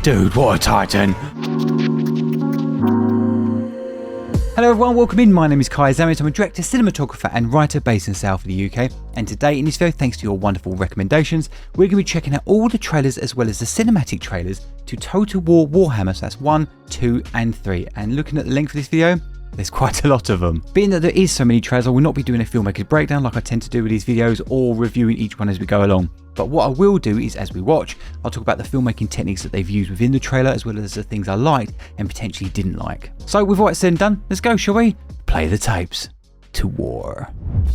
Dude, what a titan. Hello everyone, welcome in. My name is Kai Zammit. I'm a director, cinematographer and writer based in the south of the UK. And today in this video, thanks to your wonderful recommendations, we're going to be checking out all the trailers as well as the cinematic trailers to Total War Warhammer. So that's 1, 2 and 3. And looking at the length of this video, there's quite a lot of them. Being that there is so many trailers, I will not be doing a filmmaker's breakdown like I tend to do with these videos or reviewing each one as we go along. But what I will do is, as we watch, I'll talk about the filmmaking techniques that they've used within the trailer as well as the things I liked and potentially didn't like. So with what said and done, let's go, shall we? Play the tapes to war.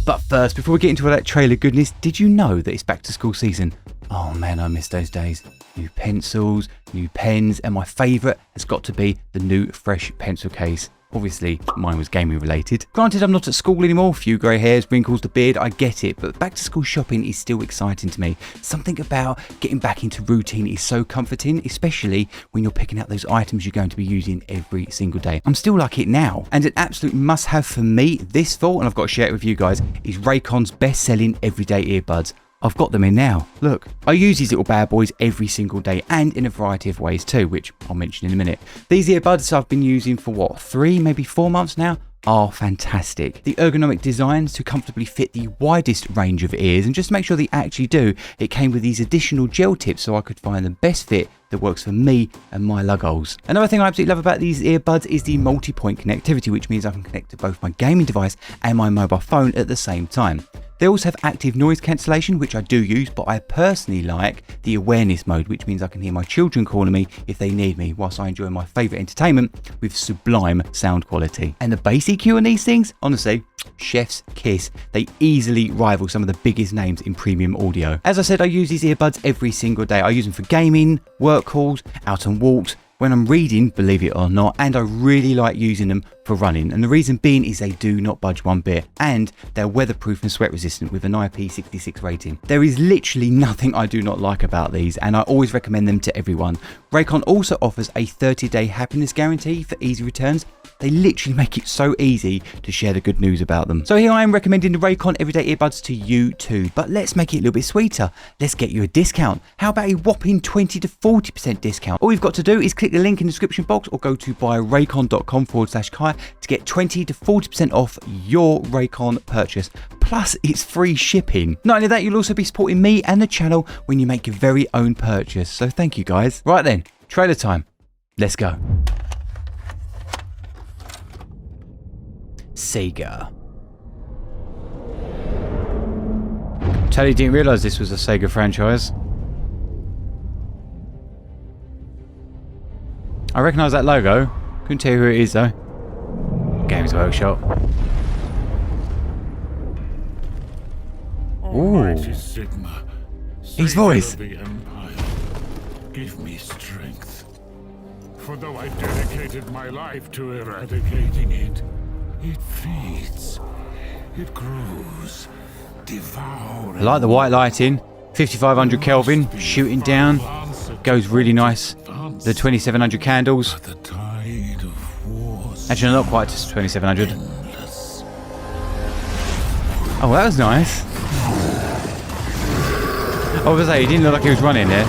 But first, before we get into all that trailer goodness, did you know that it's back to school season? Oh man, I miss those days. New pencils, new pens, and my favourite has got to be the new fresh pencil case. Obviously, mine was gaming related. Granted, I'm not at school anymore, few grey hairs, wrinkles, the beard, I get it, but back to school shopping is still exciting to me. Something about getting back into routine is so comforting, especially when you're picking out those items you're going to be using every single day. I'm still like it now, and an absolute must-have for me this fall, and I've got to share it with you guys, is Raycon's best-selling everyday earbuds. I've got them in now. Look, I use these little bad boys every single day and in a variety of ways too, which I'll mention in a minute. These earbuds I've been using for what, 3, maybe 4 months now? Are fantastic. The ergonomic designs to comfortably fit the widest range of ears, and just to make sure they actually do, it came with these additional gel tips so I could find the best fit that works for me and my lugholes. Another thing I absolutely love about these earbuds is the multi-point connectivity, which means I can connect to both my gaming device and my mobile phone at the same time. They also have active noise cancellation, which I do use, but I personally like the awareness mode, which means I can hear my children calling me if they need me, whilst I enjoy my favourite entertainment with sublime sound quality. And the bass EQ on these things, honestly, chef's kiss. They easily rival some of the biggest names in premium audio. As I said, I use these earbuds every single day. I use them for gaming, work calls, out on walks, when I'm reading, believe it or not, and I really like using them for running. And the reason being is they do not budge one bit, and they're weatherproof and sweat resistant with an IP66 rating. There is literally nothing I do not like about these, and I always recommend them to everyone. Raycon also offers a 30-day happiness guarantee for easy returns. They literally make it so easy to share the good news about them. So here I am recommending the Raycon everyday earbuds to you too, but let's make it a little bit sweeter. Let's get you a discount. How about a whopping 20 to 40% discount? All you've got to do is click the link in the description box or go to buyraycon.com/Kai to get 20 to 40% off your Raycon purchase. Plus, it's free shipping. Not only that, you'll also be supporting me and the channel when you make your very own purchase. So thank you guys. Right then, trailer time. Let's go. Sega. Totally didn't realise this was a Sega franchise. I recognise that logo. Couldn't tell you who it is though. Games Workshop. Ooh. Sigma, his voice. of the Empire, give me strength. For though I dedicated my life to eradicating it, it feeds, it grows, devouring. I like the white lighting. 5500 Kelvin, shooting down. Goes really nice. The 2700 candles. The tide of wars. Actually, not quite to 2700. Endless. Oh, that was nice. I was saying, he didn't look like he was running there.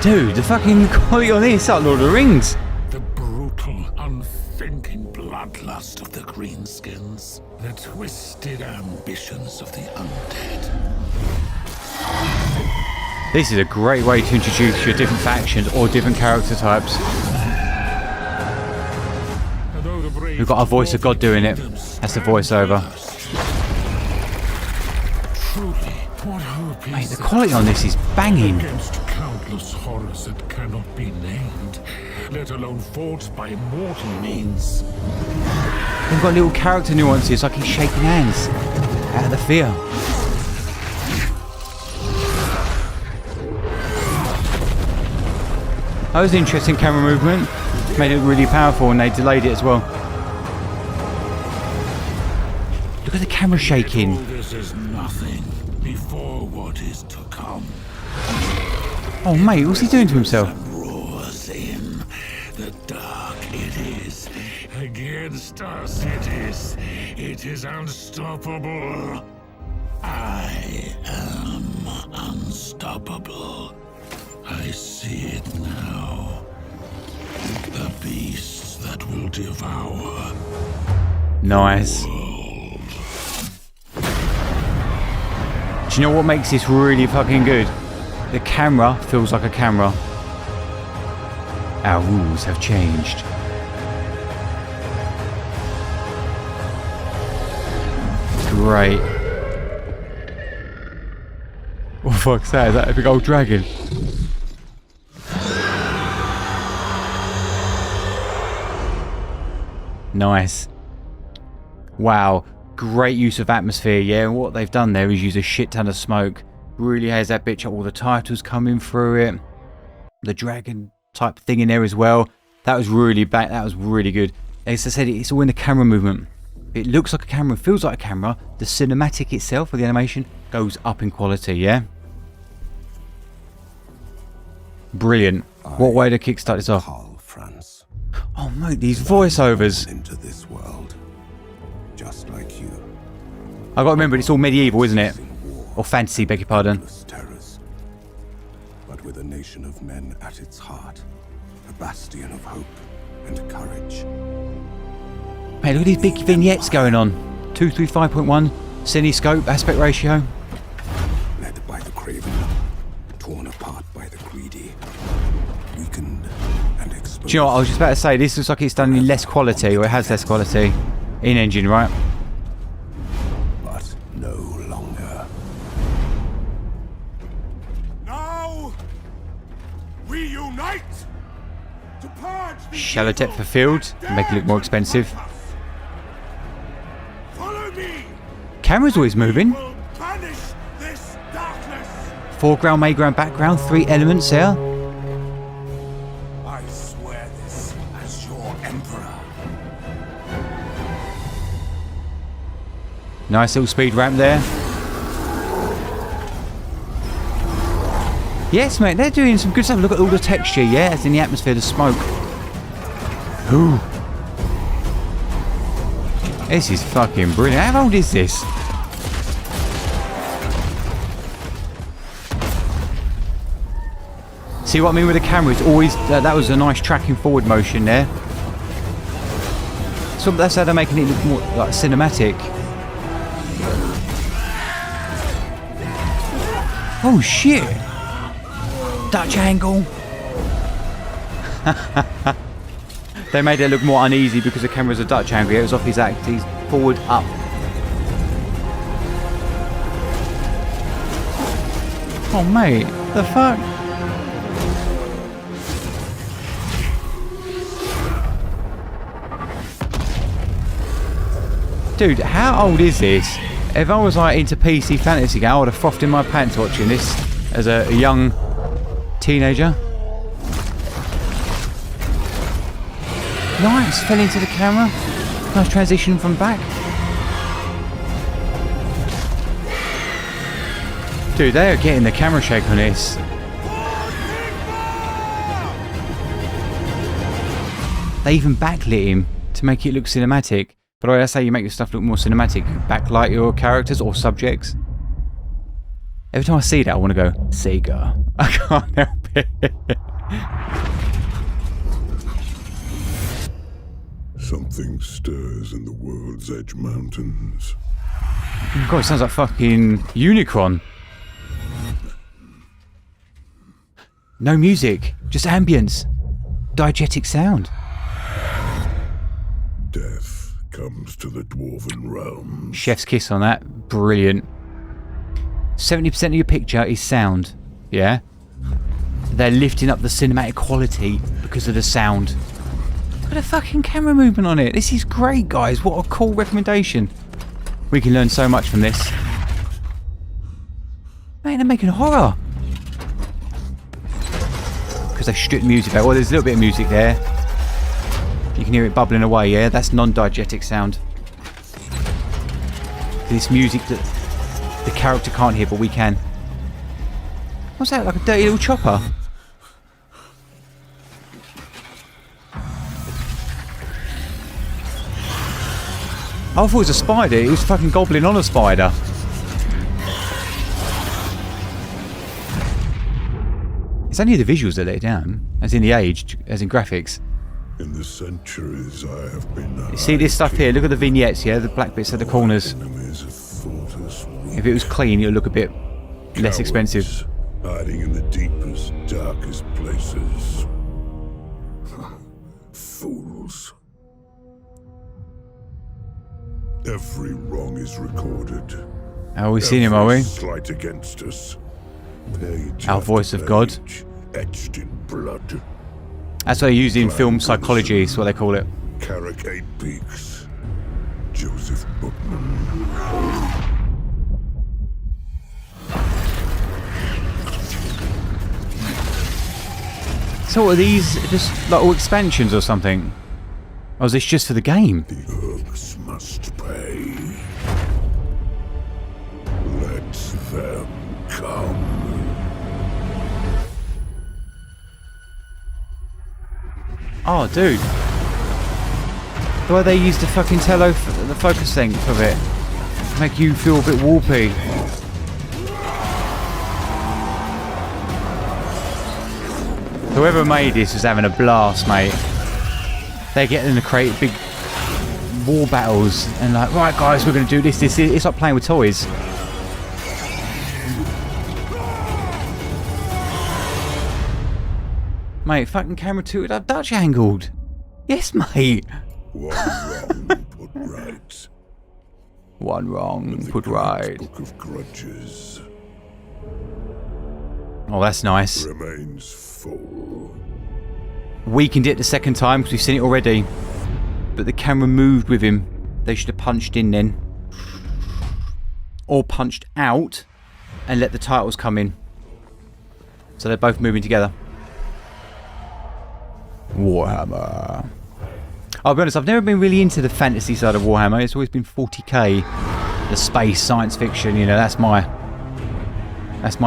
Dude, the fucking quality on this is like Lord of the Rings. The brutal, unthinking bloodlust of the greenskins. The twisted ambitions of the undead. This is a great way to introduce your different factions or different character types. We've got our voice of God doing it. That's the voiceover. Mate, the quality on this is banging. Against countless horrors that cannot be named, let alone fought by mortal means. We've got little character nuances like he's shaking hands out of the fear. That was an interesting camera movement. Made it really powerful and they delayed it as well. Look at the camera shaking. All this is nothing before what is to come. Oh mate, what's he doing to himself? Roars in the dark. It is against us. It is unstoppable. I am unstoppable. I see it now. The beasts that will devour. Nice. Do you know what makes this really fucking good? The camera feels like a camera. Our rules have changed. Great. What the fuck's that? Is that a big old dragon? Nice. Wow. Great use of atmosphere, yeah. And what they've done there is use a shit ton of smoke. Really has that bitch up, all the titles coming through it. The dragon type thing in there as well. That was really bad. That was really good. As I said, it's all in the camera movement. It looks like a camera, feels like a camera. The cinematic itself, or the animation, goes up in quality, yeah? Brilliant. What way to kickstart this off? Oh mate, these voiceovers. Into this world, just like you. I gotta remember, it's all medieval, isn't it? Or fantasy, beg your pardon. Terrors, but with a nation of men at its heart, a bastion of hope and courage. Mate, look at these big vignettes going on. 235.1, cinescope, aspect ratio. Led by the craven, torn apart by the greedy, weakened and exposed. Do you know what I was just about to say? This looks like it's done in less quality, or it has less quality in engine, right? But no longer. Now we unite to purge the Shallow depth evil of field, that make it look more dares to expensive. confront us. Follow me. Camera's always moving. Will banish this darkness. Foreground, midground, background, 3 elements there. I swear this as your emperor. Nice little speed ramp there. Yes, mate, they're doing some good stuff. Look at all the texture, yeah, as in the atmosphere, the smoke. Ooh. This is fucking brilliant. How old is this? See what I mean with the camera? It's always that was a nice tracking forward motion there. So that's how they're making it look more like cinematic. Oh shit! Dutch angle. They made it look more uneasy because the camera's a Dutch angle. It was off his axis, forward, up. Oh mate, the fuck? Dude, how old is this? If I was like into PC fantasy game, I would have frothed in my pants watching this as a young teenager. Nice, fell into the camera. Nice transition from back. Dude, they are getting the camera shake on this. They even backlit him to make it look cinematic. But I say you make your stuff look more cinematic. Backlight your characters or subjects. Every time I see that, I want to go, Sega. I can't help it. Something stirs in the World's Edge Mountains. God, it sounds like fucking Unicron. No music, just ambience. Diegetic sound. Death comes to the dwarven realms. Chef's kiss on that. Brilliant. 70% of your picture is sound. Yeah? They're lifting up the cinematic quality because of the sound. Look at the fucking camera movement on it. This is great, guys. What a cool recommendation. We can learn so much from this. Man, they're making horror. Because they stripped music out. Well, there's a little bit of music there. You can hear it bubbling away, yeah? That's non-diegetic sound. This music that the character can't hear, but we can. What's that, like a dirty little chopper? I thought it was a spider. It was fucking gobbling on a spider. It's only the visuals that let it down, as in the age, as in graphics. In the centuries I have been. You see this stuff here? Look at the vignettes, yeah? The black bits at the corners. Enemies have thought us weak. If it was clean, it would look a bit less expensive. Hiding in the deepest, darkest places. Fools. Every wrong is recorded. Oh, we've seen him, are we? Slight against us. Page Our after voice of God. page, etched in blood. That's what they use in film psychology, is what they call it. Carac 8 Peaks. Joseph Bookman. So are these just like all expansions or something? Or is this just for the game? The Orcs must pay. Let them come. Oh, dude. The way they use the fucking the focus thing of it. Make you feel a bit warpy. Whoever made this is having a blast, mate. They're getting to create big war battles and like, right guys, we're going to do this. It's like playing with toys. Mate, fucking camera 2 Dutch angled. Yes, mate. One wrong put right. One wrong The put great right. Book of Grudges Oh, that's nice. remains full. Weakened it the second time because we've seen it already. But the camera moved with him. They should have punched in then. Or punched out and let the titles come in. So they're both moving together. Warhammer. I'll be honest, I've never been really into the fantasy side of Warhammer. It's always been 40k. The space, science fiction, you know, that's my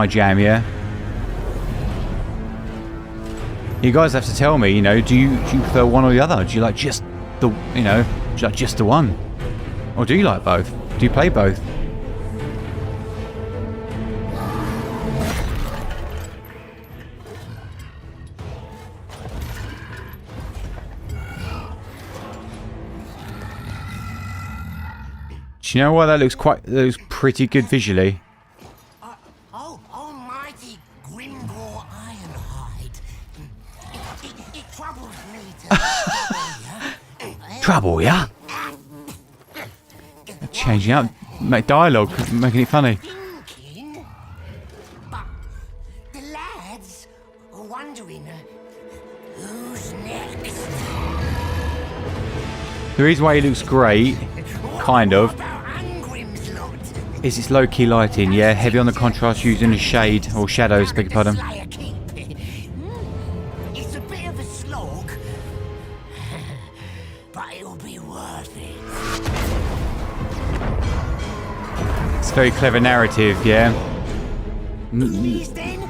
jam, yeah? You guys have to tell me, you know, do you prefer one or the other? Do you like just the, you know, do you like just the one? Or do you like both? Do you play both? Do you know why that looks pretty good visually? Oh, almighty Grimgor Ironhide. It troubles me to Trouble, yeah? Changing up, make dialogue, making it funny. thinking, but the lads are wondering who's next. The reason why he looks great, kind of, About Angrim's lot. is its low-key lighting, yeah? Heavy on the contrast, using the shade, or shadows, beg your pardon. Slayer keep. It's a bit of a slog, but it'll be worth it. It's very clever narrative, yeah? These then,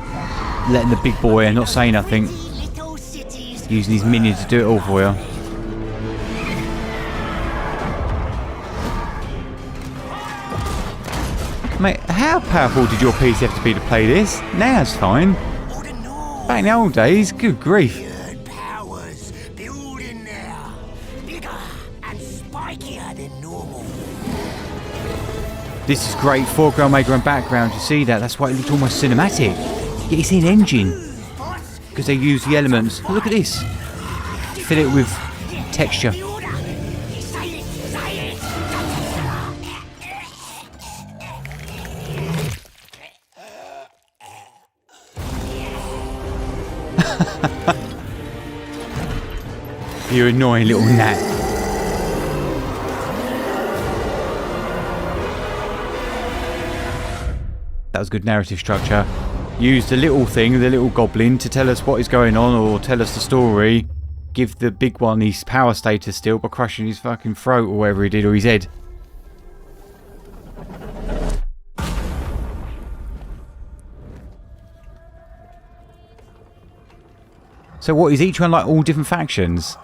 Letting the big boy not say nothing, little cities. using his minions to do it all for you. Mate, how powerful did your PC have to be to play this? Now it's fine. Or the North. Back in the old days, good grief. Weird powers building there, bigger and spikier than normal. This is great foreground, maker and background. You see that? That's why it looked almost cinematic. Yet it's in engine. Because they use the elements. Look at this. Fill it with texture. The order. Say it, say it. You annoying little gnat. That was good narrative structure. Use the little thing, the little goblin, to tell us what is going on or tell us the story. Give the big one his power status still by crushing his fucking throat or whatever he did, or his head. So what, is each one like all different factions?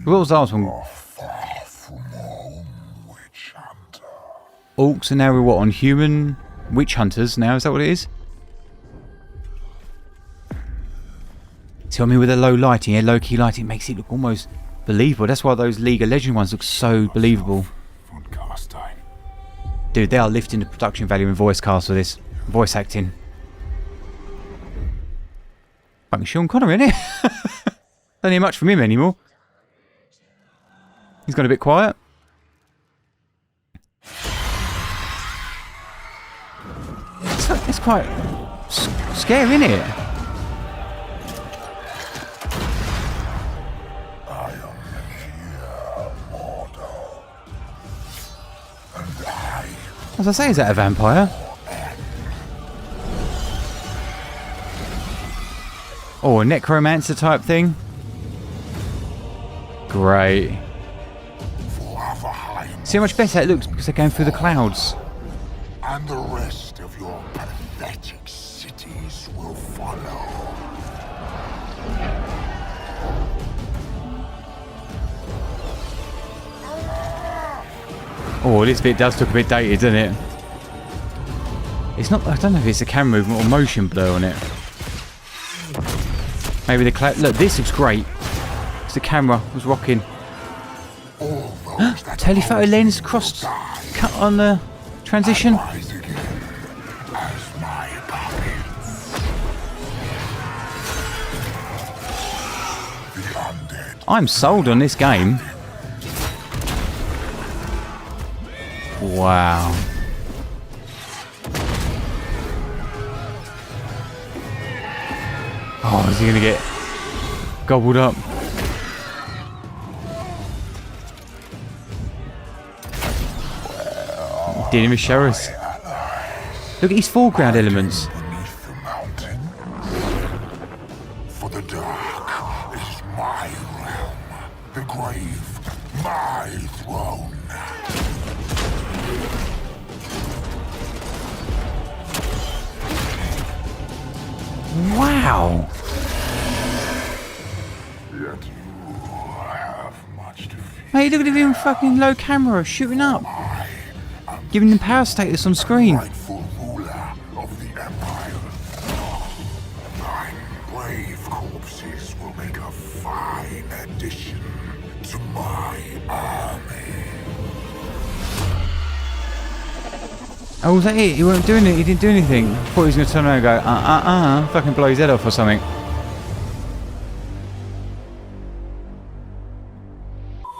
What was the last one? Orcs, and now we're what, on human witch hunters now? Is that what it is? See what I mean? With the low lighting, yeah, low key lighting, it makes it look almost believable. That's why those League of Legends ones look so believable. Dude, they are lifting the production value in voice cast for this. Voice acting. Fucking Sean Connery, innit? Don't hear much from him anymore. He's gone a bit quiet. It's quite scary, isn't it? As I say, is that a vampire? Oh, a necromancer type thing? Great. See how much better it looks because they're going through the clouds. And the rest of your pathetic cities will follow. Oh, this bit does look a bit dated, doesn't it? It's not. I don't know if it's a camera movement or motion blur on it. Maybe the cloud. Look, this looks great. It's the camera was rocking. Telephoto lens cross cut on the transition. I'm sold on this game. Wow. Oh, is he gonna get gobbled up? Didn't even show us. Look at these foreground elements. Beneath the mountain. For the dark is my realm. The grave, my throne. Wow. Yet you have much to fear. Hey, look at him fucking low camera shooting up. Giving him power status on screen. Rightful ruler of the empire. Thine brave corpses will make a fine addition to my army. Oh, was that it? He wasn't doing it. He didn't do anything. I thought he was going to turn around and go, fucking blow his head off or something.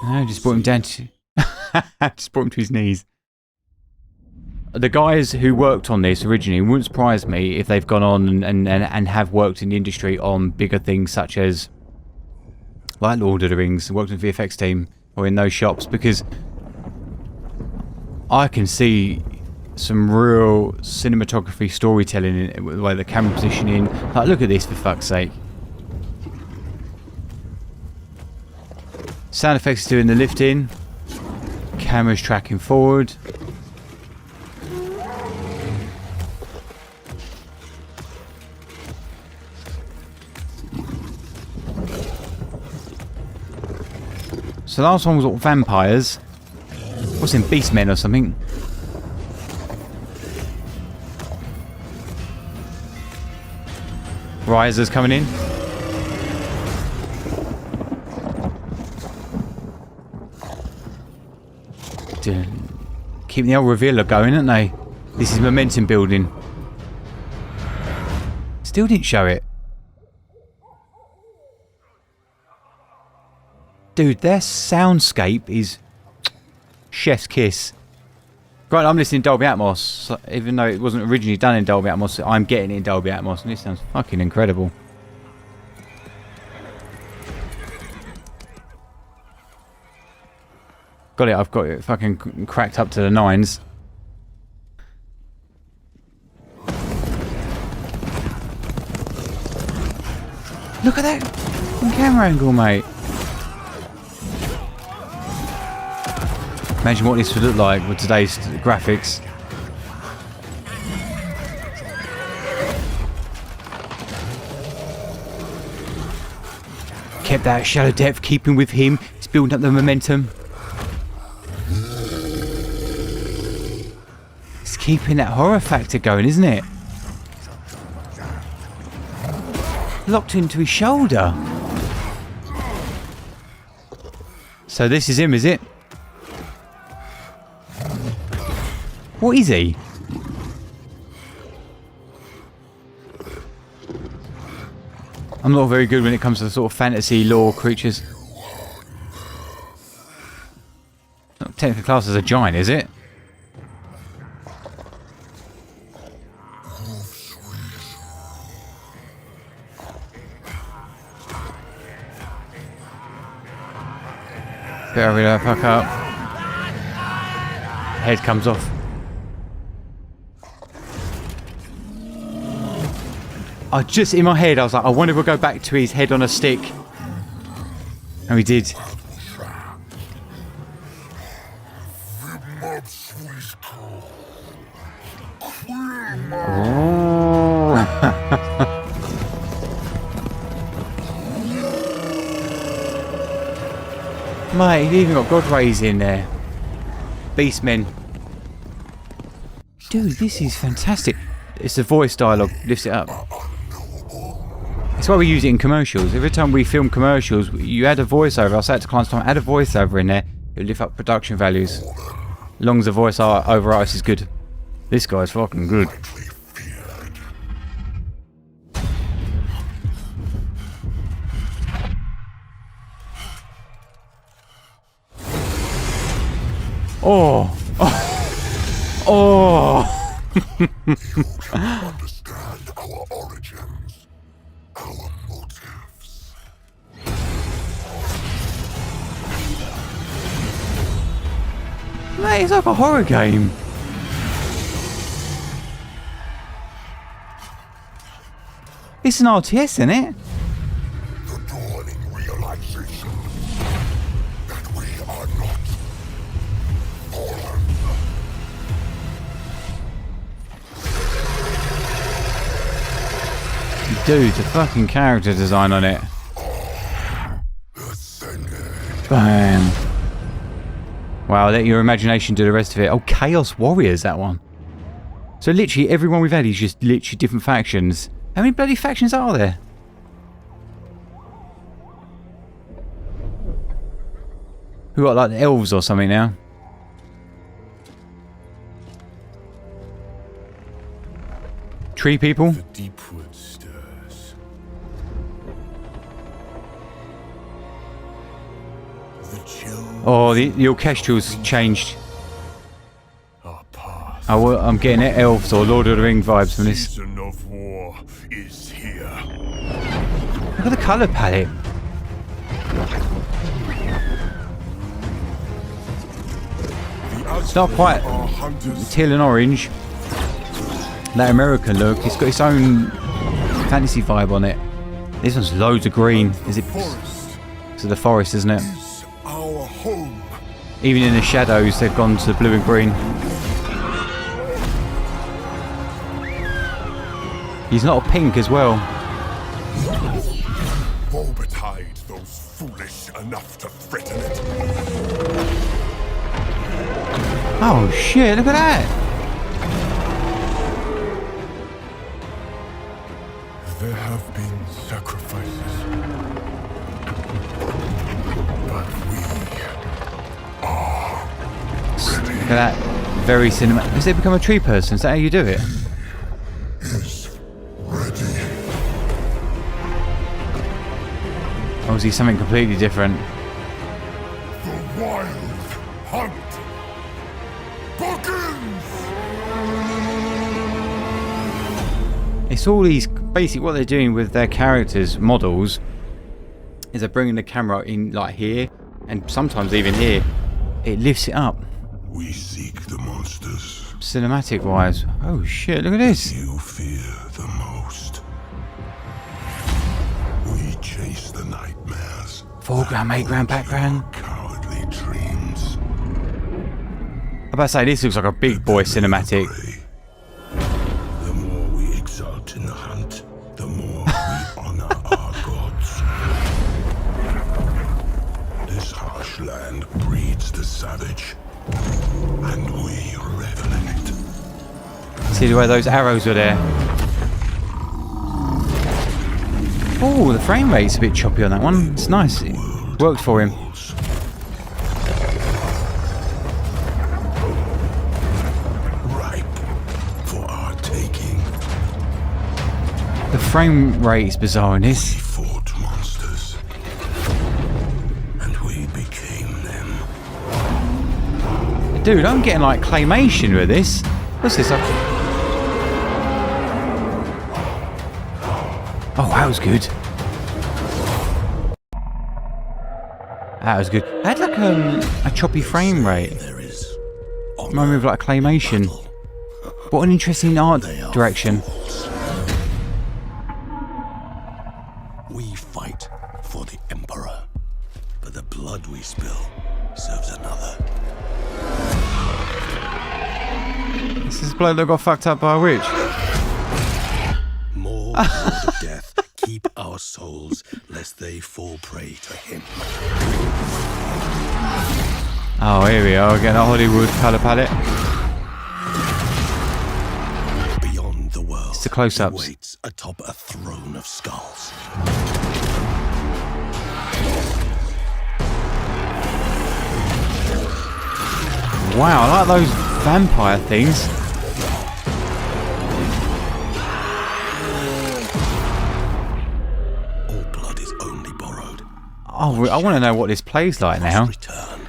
No, just brought him down to... just brought him to his knees. The guys who worked on this originally wouldn't surprise me if they've gone on and have worked in the industry on bigger things such as like Lord of the Rings, worked in the VFX team or in those shops, because I can see some real cinematography storytelling in the way the camera positioning. Like, look at this for fuck's sake. Sound effects doing the lifting. Camera's tracking forward. So the last one was all vampires. What's in Beastmen or something? Risers coming in. Keeping the old revealer going, aren't they? This is momentum building. Still didn't show it. Dude, their soundscape is chef's kiss. Right, I'm listening to Dolby Atmos, so even though it wasn't originally done in Dolby Atmos, I'm getting it in Dolby Atmos, and this sounds fucking incredible. Got it, I've got it fucking cracked up to the nines. Look at that camera angle, mate. Imagine what this would look like with today's graphics. Kept that shadow depth, keeping with him. It's building up the momentum. It's keeping that horror factor going, isn't it? locked into his shoulder. So this is him, is it? What is he? I'm not very good when it comes to the sort of fantasy lore creatures. Not technically classed as a giant, is it? Better hurry the fuck up. Head comes off. I just, in my head, I was like, I wonder if we'll go back to his head on a stick. And we did. Mate, you've even got God Rays in there. Beastmen. Dude, this is fantastic. It's the voice dialogue, lifts it up. That's why we use it in commercials. Every time we film commercials, you add a voiceover. I say it to clients, add a voiceover in there. It'll lift up production values. As long as the voice over artist is good. This guy's fucking good. Oh! Oh! Understand our origins, our motives. Mate, it's like a horror game. It's an RTS, isn't it? The dawning realization that we are not fallen. Dude, the fucking character design on it. Bam. Wow, let your imagination do the rest of it. Oh, Chaos Warriors, that one. So literally everyone we've had is just literally different factions. How many bloody factions are there? We got like the Elves or something now. Tree people. The deep wood stirs. The chill. Oh, the orchestral's changed. Our path. Oh, I'm getting Elves or Lord of the Ring vibes from this. Season of war is here. Look at the colour palette. It's not quite teal and orange. That American look, it's got its own fantasy vibe on it. This one's loads of green. Is it? It's the forest, isn't it? Our home. Even in the shadows, they've gone to blue and green. He's not a pink as well. Woe betide those foolish enough to threaten it. Oh shit, look at that! There have been sacrifices, but we are ready. Look at that. Very cinematic. Has it become a tree person? Is that how you do it? Is ready. Or is he something completely different? The wild hunt begins. It's all these, basically what they're doing with their characters, models, is they're bringing the camera in like here, and sometimes even here. It lifts it up. We seek the monsters Cinematic wise. Oh shit, look at this. you fear the most. We chase the nightmares. Foreground, background, background. Cowardly dreams. I'm about to say, this looks like a big boy cinematic. The more we exult in the hunt, the more we honor our gods. This harsh land breeds the savage, and we revel in it. See the way those arrows are there? Oh, the frame rate's a bit choppy on that one. It's nice. It worked for him. Ripe for our taking. The frame rate is bizarre in this. We fought monsters, and we became them. Dude, I'm getting like claymation with this. What's this? Oh, that was good. That was good. I had like a choppy frame rate. There is Remind me of like claymation. What an interesting art direction. We fight for the Emperor, but the blood we spill serves another. This is bloke that got fucked up by a witch. More sword of death keep our souls, lest they fall prey to him. Oh, here we are again, a Hollywood colour palette. Beyond the world, It's the close-ups. he waits atop a throne of skulls. Wow, I like those vampire things. All blood is only borrowed. Oh, I want to know what this plays like now. Return.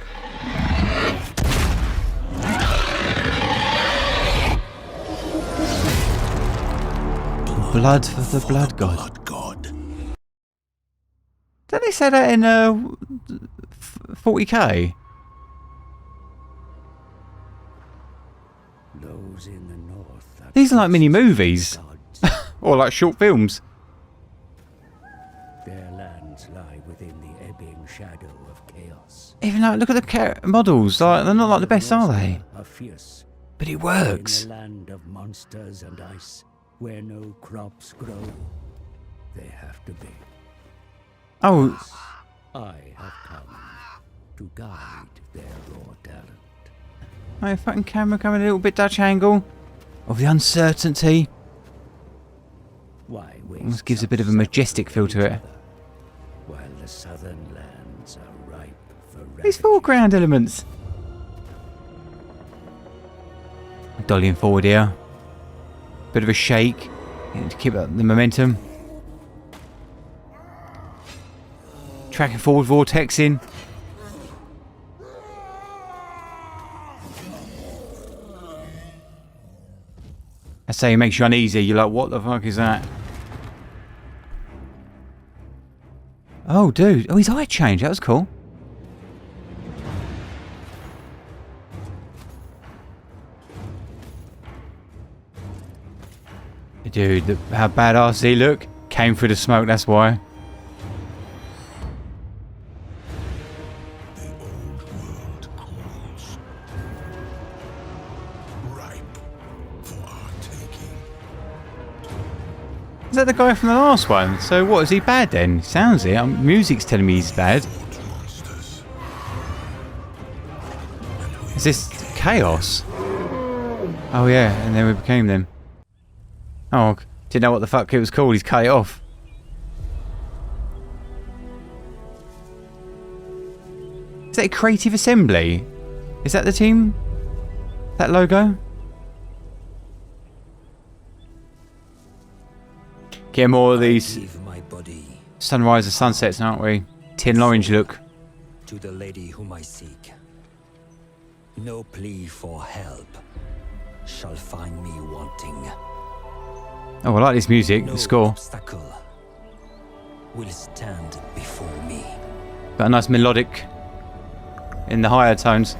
Blood for the blood god. Blood god. Don't they say that in 40k? Those in the north are These are like mini movies. gods. Or like short films. Their lands lie within the ebbing shadow of chaos. Even like, look at the models. Like, they're not like the best, are they? Are fierce. But it In works. the land of monsters and ice, where no crops grow, they have to be. Oh, I have come to guide their raw talent. my fucking camera coming a little bit Dutch angle. Of the uncertainty. Why Almost waste gives a bit of a majestic feel to it. while the southern lands are ripe for These ravage? foreground elements. Dollying forward here. Bit of a shake. To keep up the momentum. Tracking forward, vortexing. I say it makes you uneasy. You're like, what the fuck is that? Oh, dude. Oh, his eye changed. That was cool. Dude, how badass did he look? Came through the smoke, that's why. The old world calls. Ripe for our taking. Is that the guy from the last one? So what, is he bad then? Sounds it. Music's telling me he's bad. Fought monsters. Is this chaos? Oh yeah, and then we became them. Oh, didn't know what the fuck it was called. He's cut it off. Is that a Creative Assembly? Is that the team? That logo? Get more of these Give my body sunrise and sunsets, aren't we? Tin orange look. to the lady whom I seek. No plea for help shall find me wanting. Oh, I like this music, No the score. obstacle will stand before me. Got a nice melodic in the higher tones.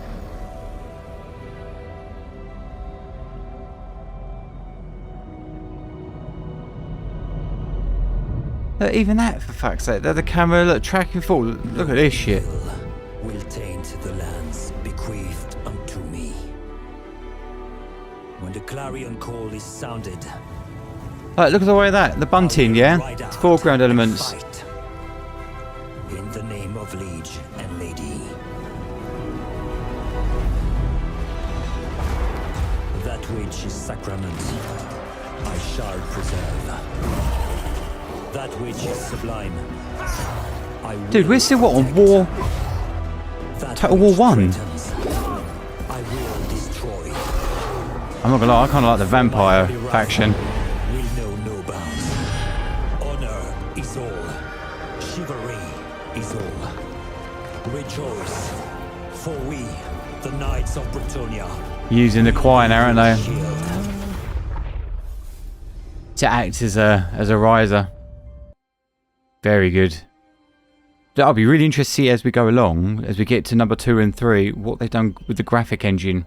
Even that, for fuck's sake. The camera, look, tracking forward. Look at this shit. Will taint the lands bequeathed unto me. When the clarion call is sounded, Like, look at the way of that. The bunting, yeah? ride It's out foreground and elements. fight. In the name of liege and lady. That which is sacrament, I shall preserve. That which is sublime. Dude, we're still what, on War? Total War 1? I will destroy. I'm not gonna lie, I kinda like the vampire faction. We know no bounds. Honor is all. Chivalry is all. Rejoice, for we, the knights of Bretonnia, Using the choir now, aren't they? shield. To act as a riser. Very good. I'll be really interested to see as we go along, as we get to number 2 and 3, what they've done with the graphic engine.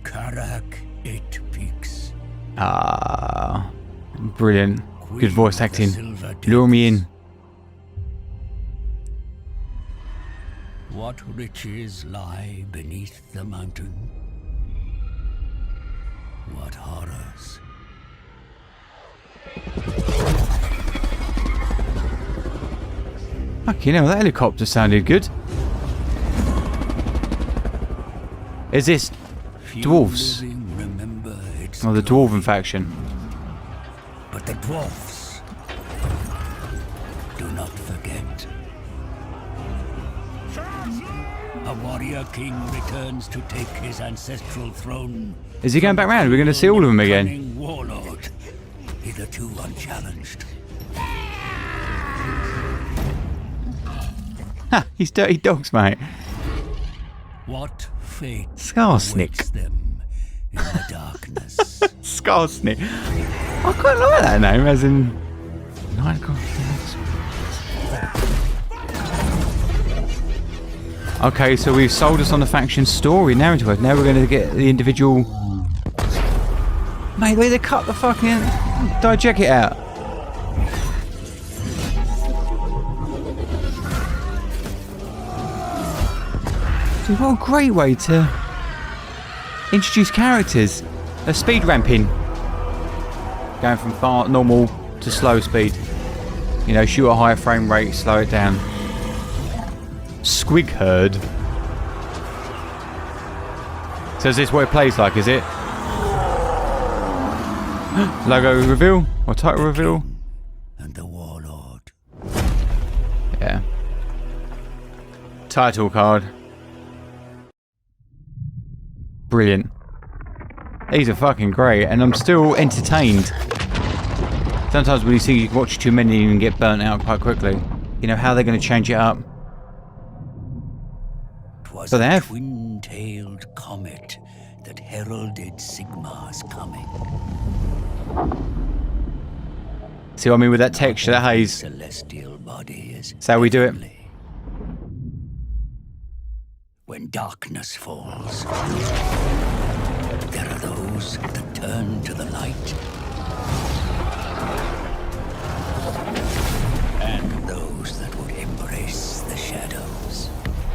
Carac, 8 peaks. Ah, brilliant. Good voice Queen of the acting. Silver Lure me Depths. in. What riches lie beneath the mountain? What horrors? Fucking hell, that helicopter sounded good. Is this Few Dwarfs? living remember its or the glory, Dwarven faction? but the dwarfs do not forget. A warrior king returns to take his ancestral throne. Is he going back round? We're going to see all of them again. Cunning warlord, hitherto unchallenged. Ha, he's dirty dogs, mate. What fate Skarsnik. awaits them in the darkness? Skarsnik. I quite like that name, as in... Okay, so we've sold us on the faction story narrative. Now we're going to get the individual... Mate, the way they cut the fucking... Diegetic out. Dude, what a great way to introduce characters. Speed ramping. Going from normal to slow speed. You know, shoot a higher frame rate, slow it down. Squig herd. So is this what it plays like, is it? Logo reveal? Or title reveal? And the warlord. Yeah. Title card. Brilliant. These are fucking great, and I'm still entertained. Sometimes when you watch too many, you can get burnt out quite quickly. You know how they're going to change it up. 'Twas So they a have. twin-tailed comet that heralded Sigmar's coming. See what I mean with that texture, that haze? Celestial body is That's how we do it. heavenly. When darkness falls, there are those that turn to the light, and those that would embrace the shadows.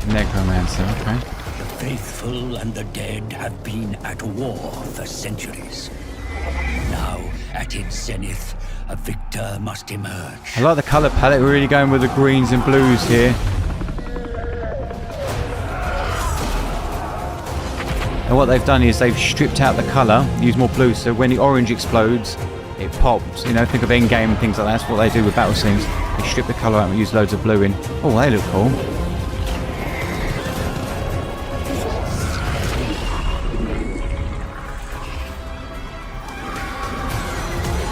Necromancer, okay. The faithful and the dead have been at war for centuries. Now, at its zenith, a victor must emerge. I like the colour palette, we're really going with the greens and blues here. And what they've done is they've stripped out the colour, used more blue, so when the orange explodes, it pops. You know, think of endgame and things like that. That's what they do with battle scenes. They strip the colour out and use loads of blue in. Oh, they look cool.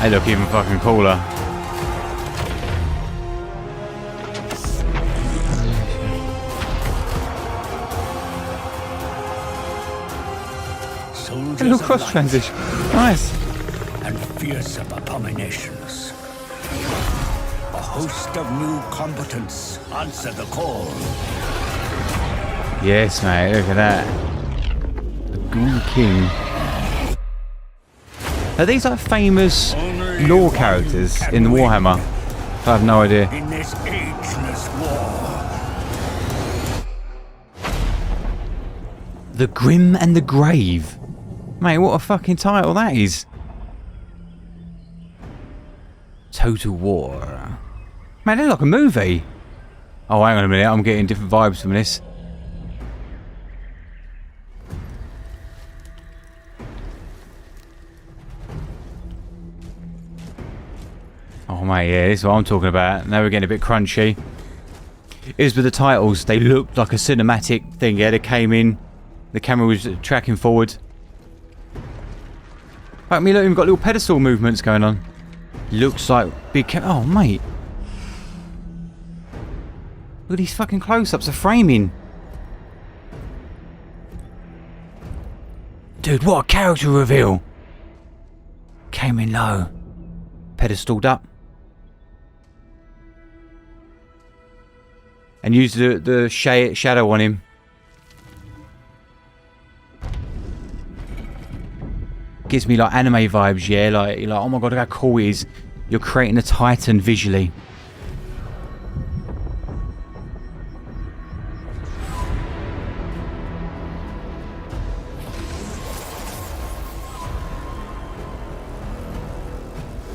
They look even fucking cooler. Soldiers A little of cross light transition. Nice. and fearsome abominations. A host of new combatants answer the call. Yes, mate, look at that. The Ghoul King. Are these like famous lore characters in the Warhammer? I have no idea. In this ageless war, The Grim and the Grave. Mate, what a fucking title that is. Total War. Man, they look like a movie. Oh, hang on a minute, I'm getting different vibes from this. Oh mate, yeah, this is what I'm talking about. Now we're getting a bit crunchy. Here's with the titles. They looked like a cinematic thing, yeah? They came in, the camera was tracking forward. Fuck me, look, we've got little pedestal movements going on. Looks like big oh mate. Look at these fucking close-ups of framing. Dude, what a character reveal. Came in low. Pedestaled up. And used the shadow on him. Gives me like anime vibes, yeah? Like, you're like, oh my god, look how cool it is. You're creating a titan visually.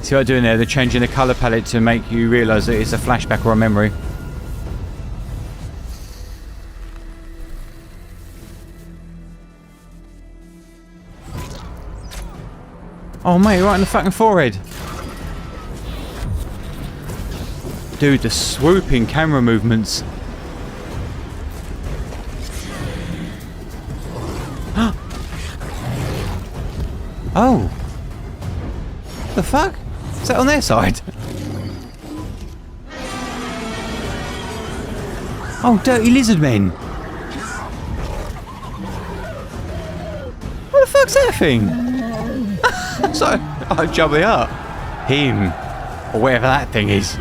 See what I'm doing there? They're changing the colour palette to make you realise that it's a flashback or a memory. Oh mate, right in the fucking forehead. Dude, the swooping camera movements. Oh. What the fuck? Is that on their side? Oh, dirty lizard men. What the fuck's that thing? So, I'll jump it up. Him. Or whatever that thing is.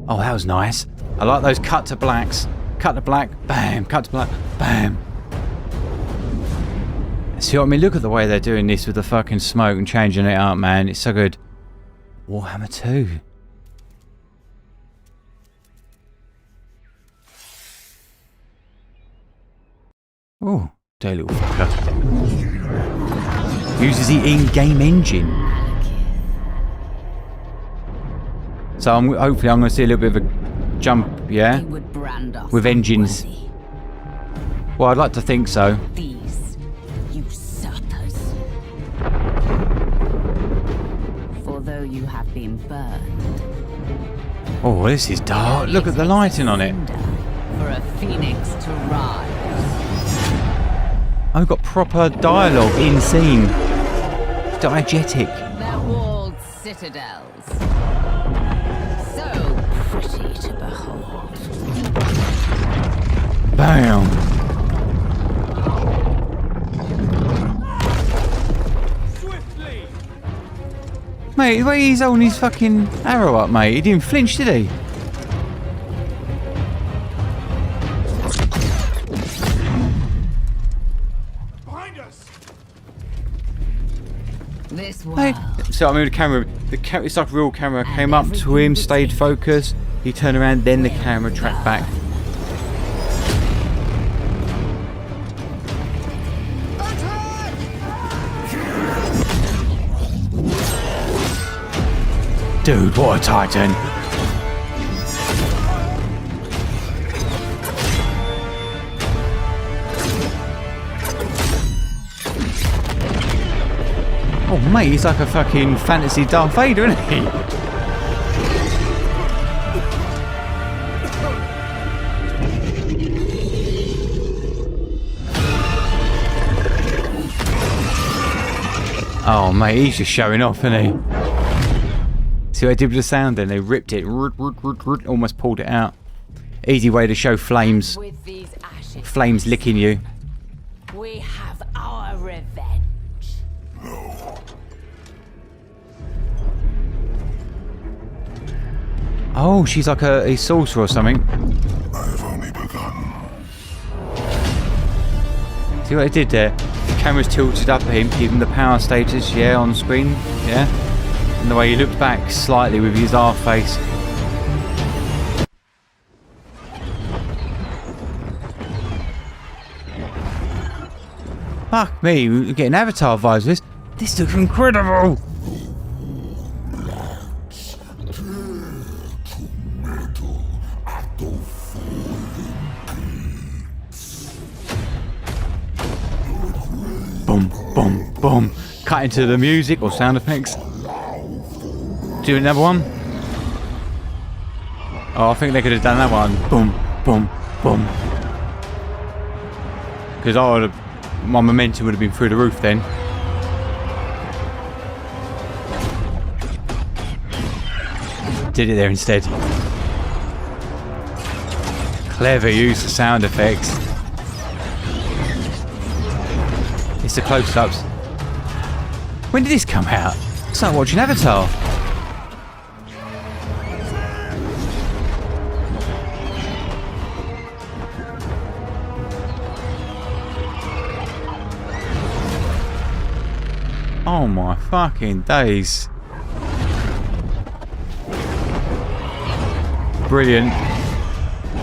Oh, that was nice. I like those cut to blacks. Cut to black, bam. Cut to black, bam. See what I mean? Look at the way they're doing this with the fucking smoke and changing it up, man. It's so good. Warhammer 2. Oh, dirty little fucker. Uses the in-game engine. So hopefully I'm going to see a little bit of a jump, yeah? With engines. Well, I'd like to think so. These usurpers. For though you have been burned. Oh, this is dark. Look at the lighting on it. For a phoenix to rise. I've got proper dialogue in scene. Diegetic. Their walled citadels. So pretty to behold. Bam. Swiftly. Mate, the way he's holding his fucking arrow up, mate. He didn't flinch, did he? This world. Hey. So I mean, the camera, it's like a real camera. Came up to him, stayed focused. He turned around, then the camera tracked back. Dude, what a titan! Oh mate, he's like a fucking fantasy Darth Vader, isn't he? Oh mate, he's just showing off, isn't he? See what I did with the sound then? They ripped it, almost pulled it out. Easy way to show flames. With these ashes, Flames licking you. we have our revenge. Oh, she's like a sorcerer or something. I've only begun. See what I did there? The camera's tilted up at him, give him the power status, yeah, on screen, yeah. And the way he looked back slightly with his half face. Fuck me, we're getting Avatar vibes with this. This looks incredible! boom. Cut into the music or sound effects. Do another one. Oh, I think they could have done that one. Boom, boom, boom. Because my momentum would have been through the roof then. Did it there instead. Clever use of sound effects. It's the close-ups. When did this come out? It's like watching Avatar. Oh my fucking days. Brilliant.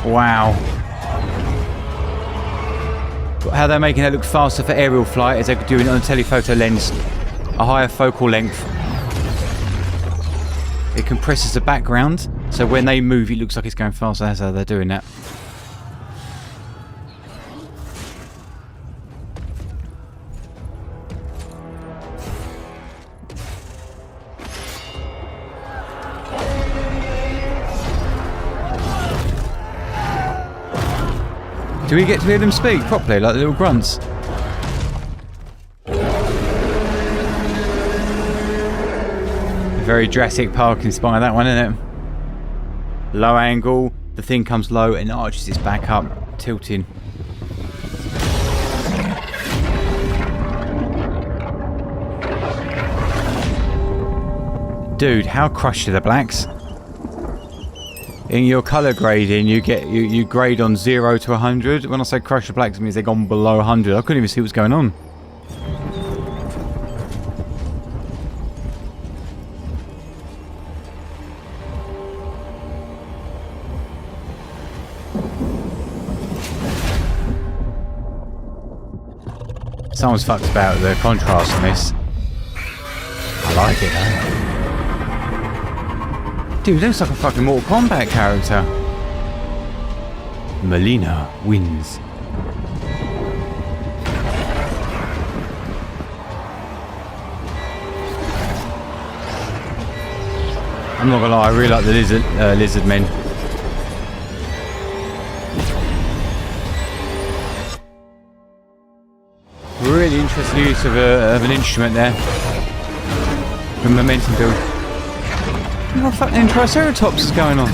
Wow. How they're making it look faster for aerial flight is they're doing it on a telephoto lens. A higher focal length. It compresses the background, so when they move it looks like it's going faster. That's how they're doing that. Do we get to hear them speak properly, like the little grunts? Very Jurassic Park inspired, that one, isn't it? Low angle, the thing comes low and arches its back up, tilting. Dude, how crushed are the blacks? In your colour grading, you grade on 0 to 100. When I say crush the blacks, it means they've gone below 100. I couldn't even see what's going on. Someone's fucked about the contrast on this. I like it though. Dude, looks like a fucking Mortal Kombat character. Melina wins. I'm not gonna lie, I really like the lizard men. Really interesting use of an instrument there. The momentum build. What fucking Triceratops is going on?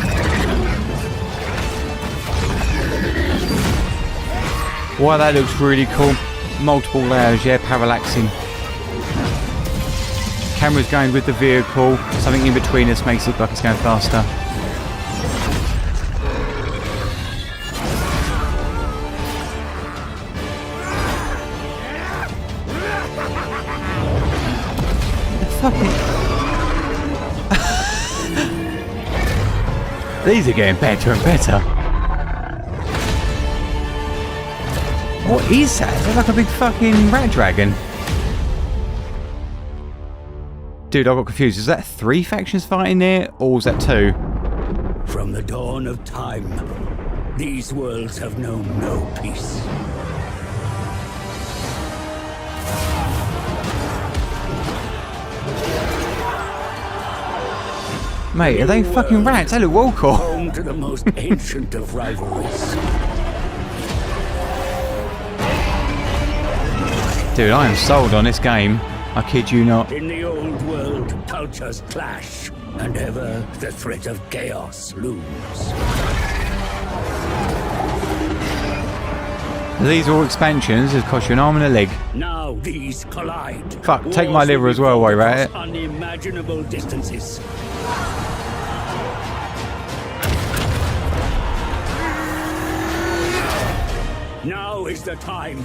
Wow, that looks really cool. Multiple layers, yeah, parallaxing. Camera's going with the vehicle. Something in between us makes it look like it's going faster. Fucking... These are getting better and better. What is that? Is that like a big fucking rat dragon? Dude, I got confused. Is that 3 factions fighting there, or was that 2? From the dawn of time, these worlds have known no peace. Mate, are they fucking rats? They look well cool. Home to the most ancient of rivalries. Dude, I am sold on this game. I kid you not. In the old world, cultures clash, and ever the threat of chaos looms. These are all expansions that cost you an arm and a leg. Now these collide. Fuck, take my liver as well while you're at it. Unimaginable distances. Now is the time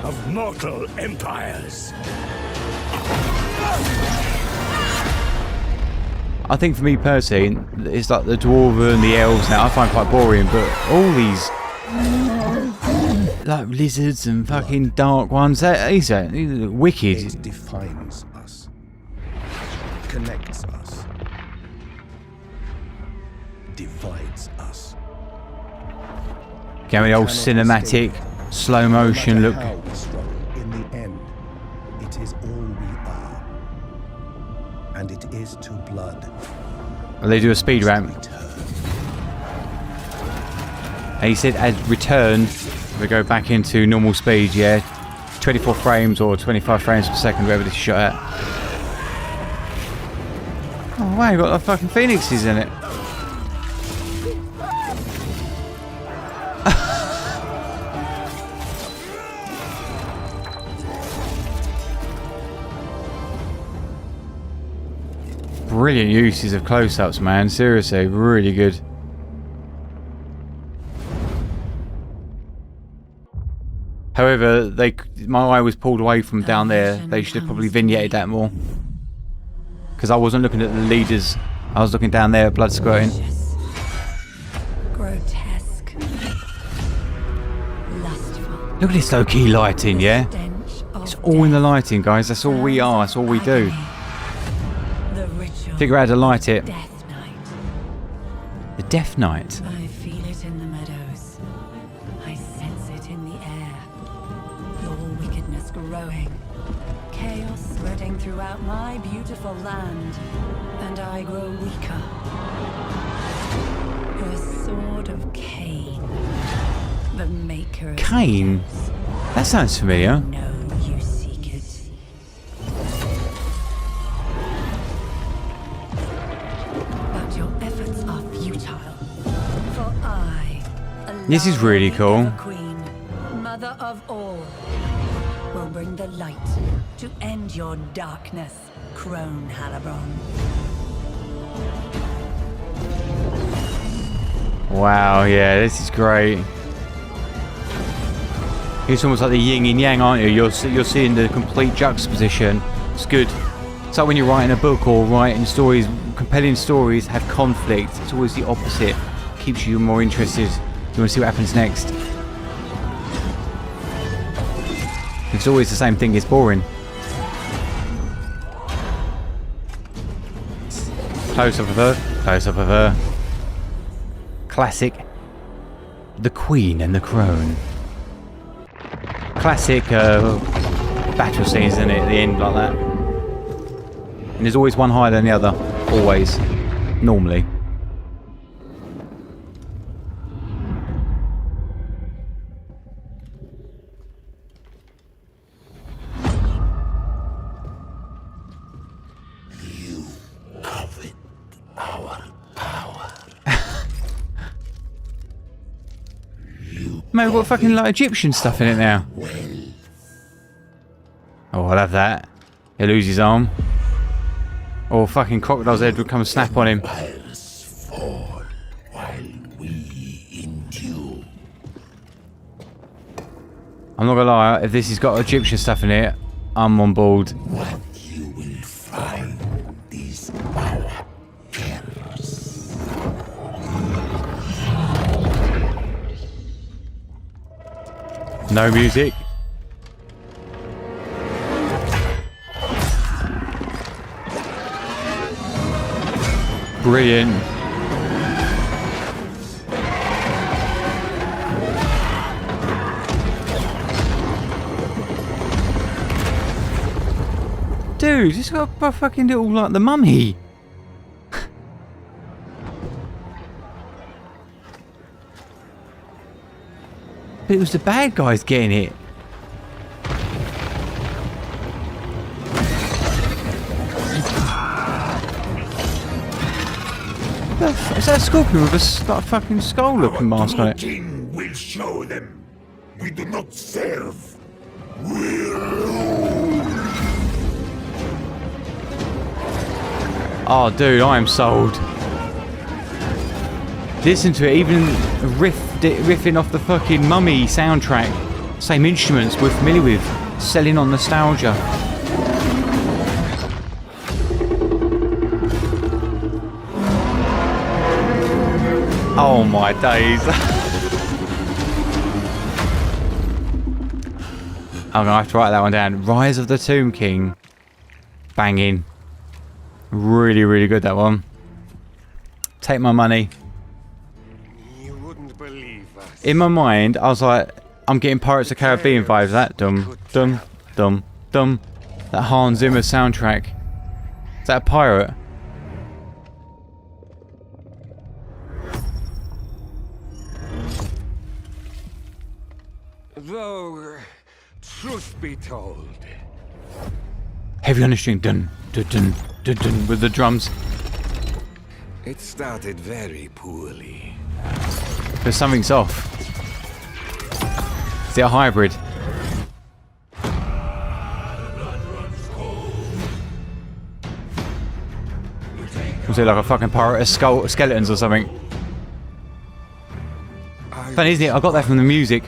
of mortal empires. I think for me personally, it's like the Dwarven and the Elves now I find quite boring, but all these like lizards and fucking dark ones, these are wicked. It defines us, connects us, divides us. Get me the old cinematic, slow motion look. How we struggle, in the end, It is all we are. And it is to blood. Well, they do a speed ramp. And he said as return, we go back into normal speed, yeah? 24 frames or 25 frames per second, wherever this is shot at. Oh wow, you've got like fucking phoenixes in it. Brilliant uses of close-ups, man. Seriously, really good. However, my eye was pulled away from down there. They should have probably vignetted that more. Because I wasn't looking at the leaders. I was looking down there at blood squirting. Grotesque. Lustful. Look at this low-key lighting, yeah? It's all in the lighting, guys. That's all we are. That's all we do. Figure out how to light it. Death Knight. The Death Knight. I feel it in the meadows. I sense it in the air. Your wickedness growing. Chaos spreading throughout my beautiful land. And I grow weaker. Your sword of Cain. The maker of Cain? deaths. That sounds familiar. No, you seek it. But your efforts are futile. For I, This is really cool. Queen, mother of all, will bring the light to end your darkness, Crone Halibron. Wow, yeah, this is great. It's almost like the yin and yang, aren't you? You're seeing the complete juxtaposition. It's good. It's like when you're writing a book or writing stories, compelling stories have conflict. It's always the opposite. Keeps you more interested. You want to see what happens next. It's always the same thing. It's boring. Close up of her. Close up of her. Classic. The Queen and the Crone. Classic battle scenes, isn't it? At the end, like that. And there's always one higher than the other. Always. Normally. You covet our power. Mate, we've got fucking like Egyptian stuff in it now. Oh, I'll have that. He'll lose his arm. Or fucking crocodile's head would come and snap on him. Empires fall while we endure. I'm not gonna lie, if this has got Egyptian stuff in it, I'm on board. What you will find is our terrors. No music. Brilliant. Dude, it's got a fucking little like the mummy. But it was the bad guys getting it. Is that a scorpion with a fucking skull looking mask on it? King will show them. We do not serve. We rule. Oh, dude, I am sold. Listen to it, even riffing off the fucking Mummy soundtrack. Same instruments we're familiar with, selling on nostalgia. Oh my days. I'm gonna have to write that one down. Rise of the Tomb King. Banging. Really, really good, that one. Take my money. You wouldn't believe us. In my mind, I was like, I'm getting Pirates of the Caribbean vibes. That dum dum dum dum. That Hans Zimmer soundtrack. Is that a pirate? Though, truth be told, Heavy on the string, dun dun dun dun dun, with the drums. it started very poorly. But something's off. Is it a hybrid? Was it like a fucking pirate of skeletons or something? Funny, isn't it? I got that from the music.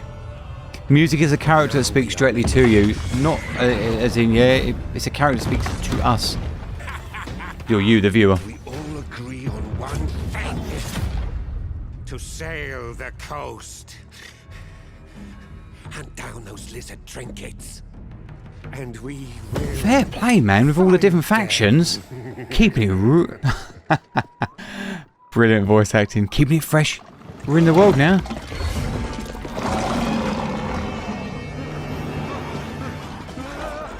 Music is a character that speaks directly to you, not as in, yeah, it's a character that speaks to us. You're you, the viewer. We all agree on one thing. To sail the coast. Hunt down those lizard trinkets. And we will... Fair play, man, with all the different factions. Keeping it... Brilliant voice acting. Keeping it fresh. We're in the world now.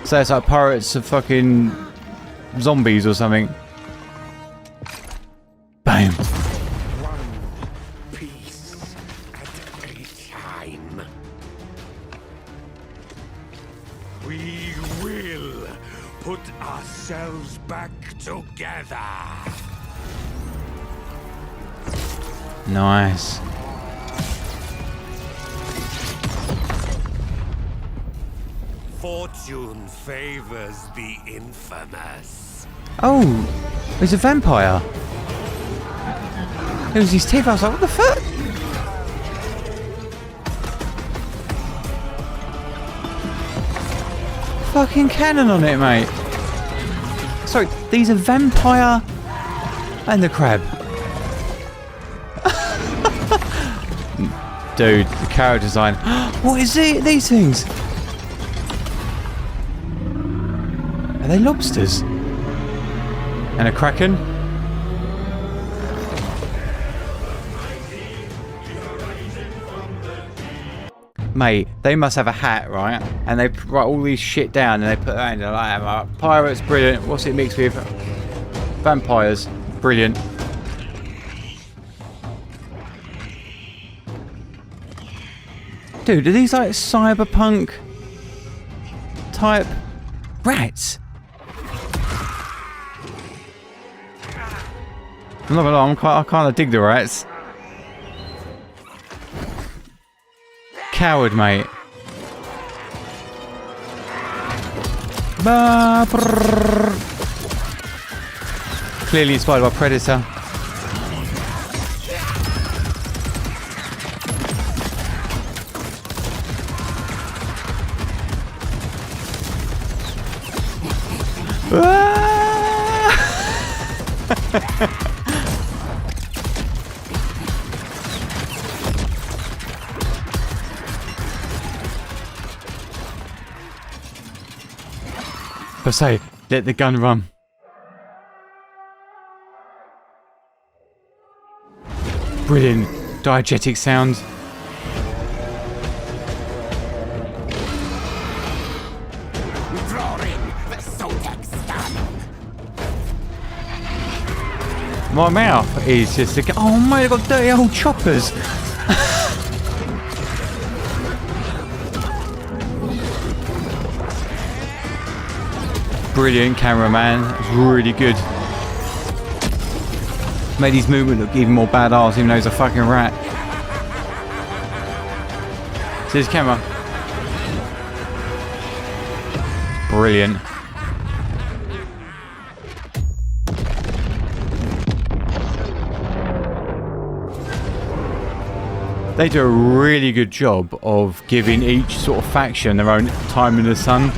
So it's like pirates of fucking zombies or something. Bam. One piece at a time. We will put ourselves back together. Nice. Fortune favors the infamous. Oh, he's a vampire. It was his teeth. I was like, what the fuck? Fucking cannon on it, mate. Sorry, these are vampire and the crab. Dude, the character design. What is it? These things? Are they lobsters? And a kraken? Mate, they must have a hat, right? And they write all these shit down and they put it in. They're like, pirates, brilliant. What's it mixed with? Vampires, brilliant. Dude, are these like cyberpunk type rats? I'm not gonna lie, I kind of dig the rats. Coward, mate. Clearly inspired by Predator. But say, let the gun run. Brilliant diegetic sound. My mouth is just a... Oh mate, I've got dirty old choppers. Brilliant cameraman, that's really good. Made his movement look even more badass, even though he's a fucking rat. See his camera. Brilliant. They do a really good job of giving each sort of faction their own time in the sun.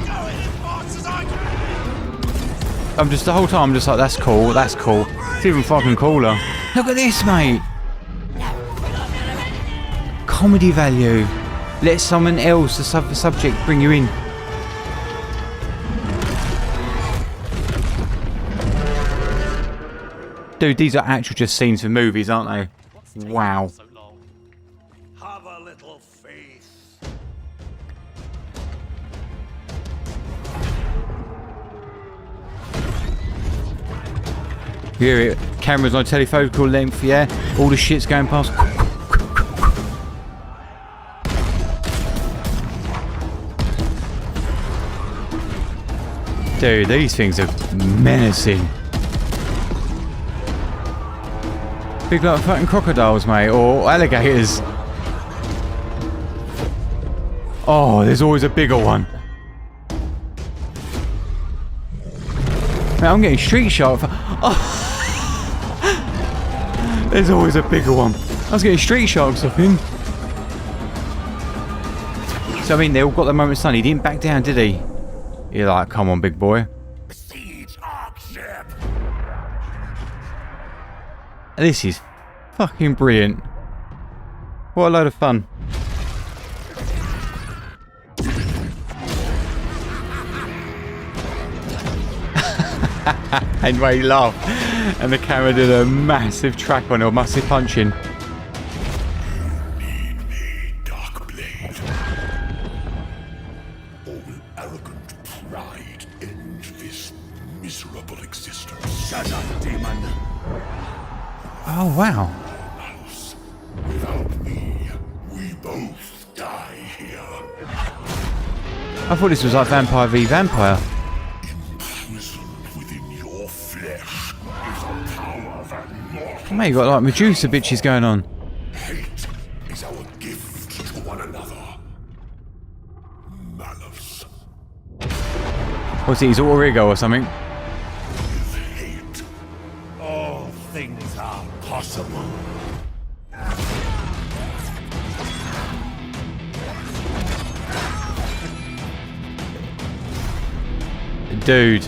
The whole time I'm just like, that's cool, that's cool. It's even fucking cooler. Look at this, mate. Comedy value. Let someone else, the subject, bring you in. Dude, these are actual just scenes for movies, aren't they? Wow. Have a little faith. You hear it? Cameras on telephocal length, yeah? All the shit's going past. Dude, these things are menacing. Big like fucking crocodiles, mate, or alligators. Oh, there's always a bigger one. Man, I'm getting street shark. Oh. There's always a bigger one. I was getting street sharks off him. So I mean, they all got their moment of sun. He didn't back down, did he? You're like, come on, big boy. Siege Ark ship. This is fucking brilliant. What a load of fun. And Ray laughed. And the camera did a massive track on it, or massive punching. You need me, Darkblade. Or will arrogant pride end this miserable existence? Shut up, Daemon. Oh, wow. Without me, we both die here. I thought this was like Vampire v Vampire. Imprisoned within your flesh is a power that mortal Mate, you got like Medusa bitches going on. hate is our gift to one another. Malice. What's it, his alter ego or something? With hate, all things are possible. Dude.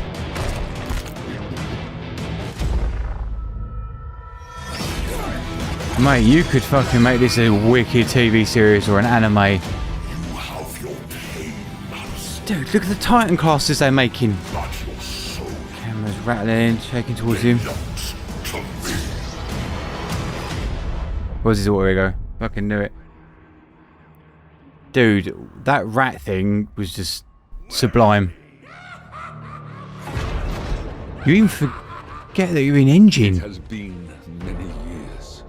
Mate, you could fucking make this a wicked TV series or an anime. You have your pain, Malice, Dude, look at the Titan classes they're making. but your soul Camera's rattling, shaking towards him. belongs to me. Where's his alter ego? Fucking knew it. Dude, that rat thing was just sublime. You even forget that you're in engine. It has been many years,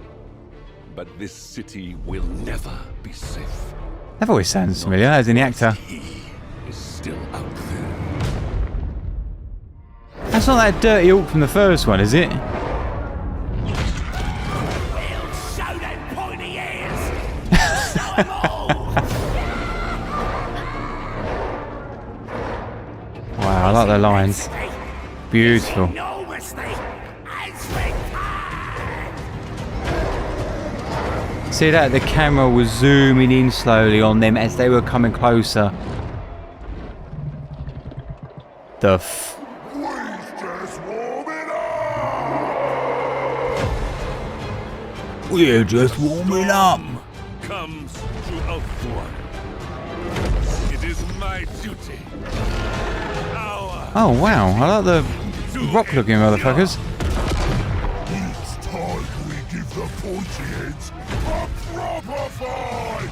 but this city will never be safe. That voice sounds familiar, as in the actor. He is still out there. That's not that dirty orc from the first one, is it? We'll show them pointy ears. Show them all. Wow, I like the lines. Beautiful. Enormously as we can. See that? The camera was zooming in slowly on them as they were coming closer. The f... We're just warming up. Comes to Elfborn. It is my duty. Oh wow, I like the rock looking motherfuckers. It's time we give the pointy heads a proper fight.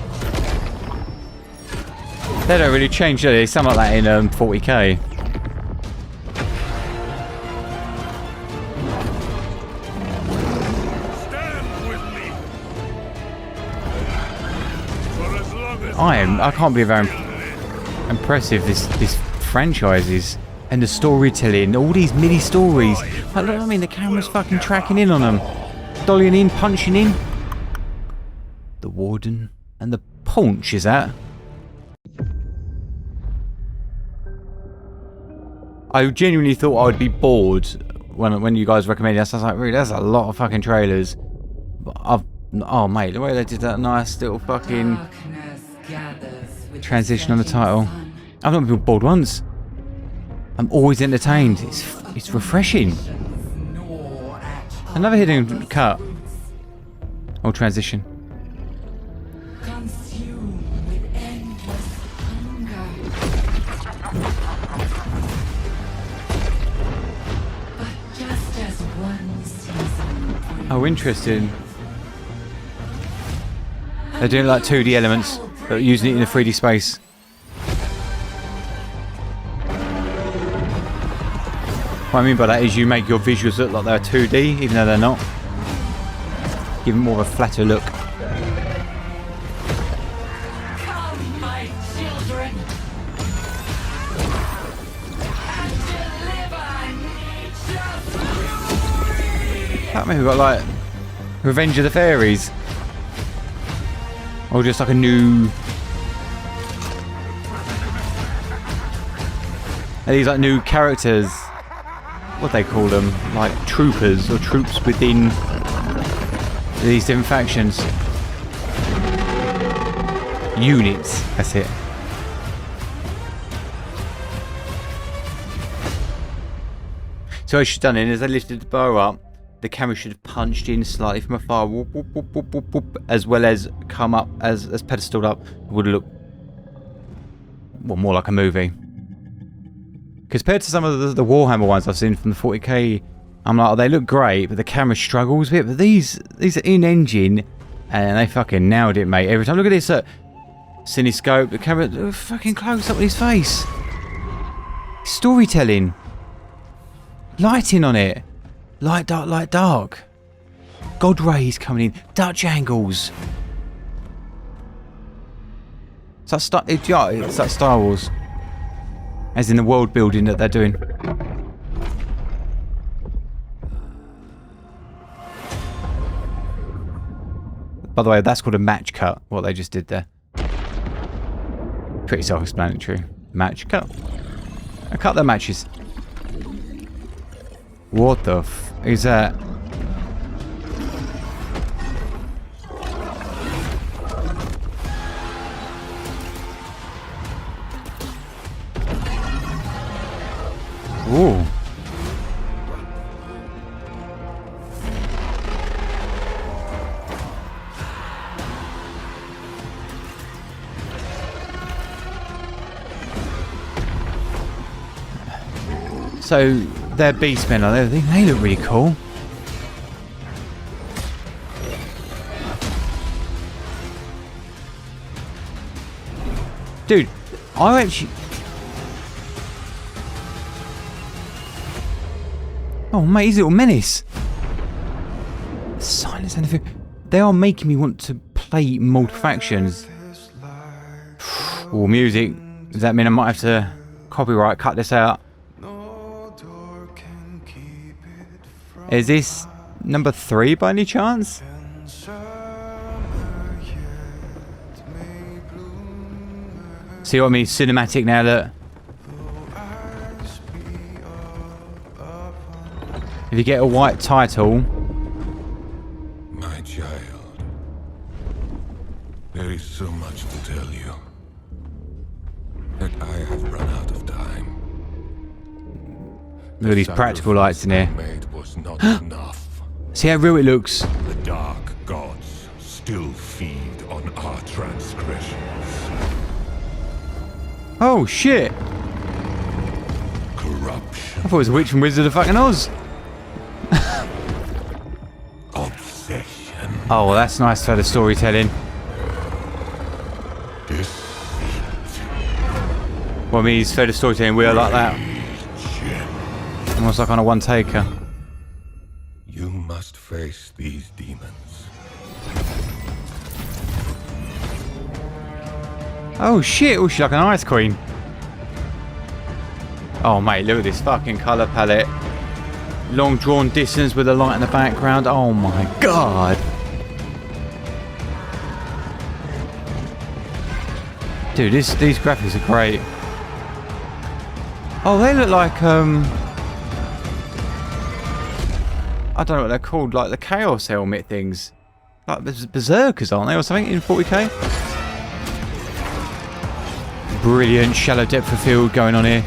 They don't really change, do they? Something like that in 40k. Stand with me. For as long as I can't believe how impressive this franchise is. And the storytelling, all these mini stories. Like, look, I mean, the camera's fucking tracking in on them. Dollying in, punching in. The Warden and the Paunch, is that? I genuinely thought I would be bored when you guys recommended us. I was like, really, that's a lot of fucking trailers. But oh mate, the way they did that nice little fucking transition on the title. I've not been bored once. I'm always entertained. It's refreshing. Another hidden cut. Or transition. Oh, interesting. They're doing like 2D elements, but using it in a 3D space. What I mean by that is you make your visuals look like they're 2D, even though they're not. Give them more of a flatter look. Come, my children, and deliver nature's fury! That maybe got like Revenge of the Fairies. Or just like a new... Are these like new characters? What they call them? Like troopers or troops within these different factions. Units, that's it. So what I should have done is they lifted the bar up, the camera should have punched in slightly from afar, whoop, whoop, whoop, whoop, whoop, whoop, as well as come up, as pedestaled up, would have looked, well, more like a movie. Compared to some of the Warhammer ones I've seen from the 40k, I'm like, oh, they look great, but the camera struggles a bit. But these are in-engine, and they fucking nailed it, mate. Every time. Look at this cinescope, the camera fucking close up on his face. Storytelling. Lighting on it. Light, dark, light, dark. God rays coming in. Dutch angles. It's like Star Wars. As in the world building that they're doing. By the way, that's called a match cut, what they just did there. Pretty self-explanatory. Match cut. I cut their matches. What the f... is that? Ooh. So they're Beastmen, are they? They look really cool. Dude, I actually... Oh mate, he's a little menace. Silence and everything. They are making me want to play multiple factions. Oh, music. Does that mean I might have to copyright cut this out? Is this number 3 by any chance? See what I mean? Cinematic now, look. If you get a white title... My child, there is so much to tell you, that I have run out of time. Look at these practical lights in here. Was not enough. See how real it looks? The dark gods still feed on our transgressions. Oh shit! Corruption. I thought it was a witch from Wizard of fucking Oz. Obsession. Oh, well, that's nice for the storytelling. Deceit. Well, I mean, he's fed the storytelling wheel like that. Almost like on a one-taker. You must face these demons. Oh shit! Oh, she's like an ice queen. Oh mate, look at this fucking colour palette. Long drawn distance with the light in the background. Oh my god. Dude, these graphics are great. Oh, they look like I don't know what they're called, like the Chaos helmet things. Like berserkers, aren't they, or something in 40k? Brilliant shallow depth of field going on here.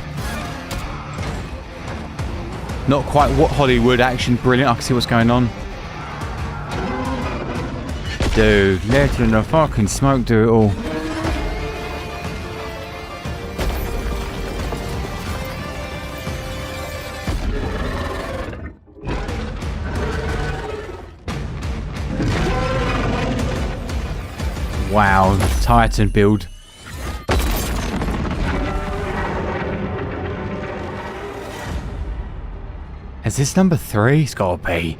Not quite what Hollywood action, brilliant. I can see what's going on. Dude, letting the fucking smoke do it all. Wow, Titan build. Is this number 3? It's gotta be.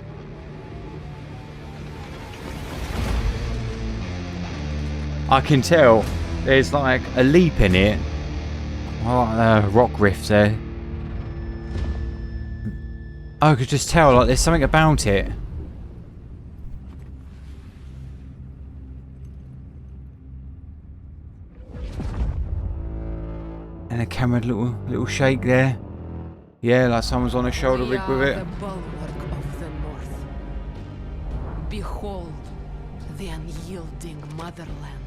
I can tell there's like a leap in it. Rock riff there. I could just tell like there's something about it. And a camera little shake there. Yeah, like someone's on a shoulder rig with it. The bulwark of the North. Behold the unyielding motherland.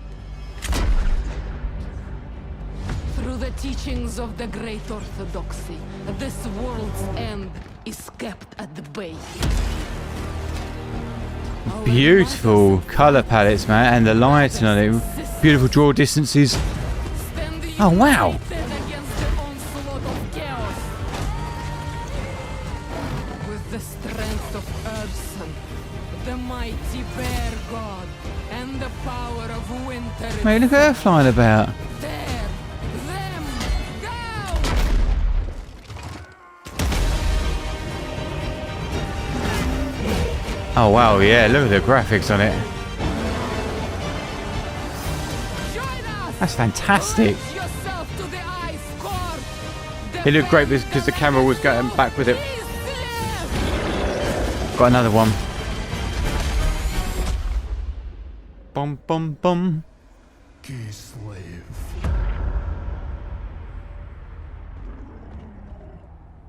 Through the teachings of the Great Orthodoxy, this world's end is kept at the bay. Beautiful colour palettes, man, and the lighting on it. Beautiful draw distances. Oh wow! With the strength of Urson, the mighty bear god, and the power of winter. Mate, look at her flying about. There, them, go! Oh wow, yeah, look at the graphics on it. That's fantastic. It looked great because the camera was going back with it. Got another one. Bum bum bum. Kislev.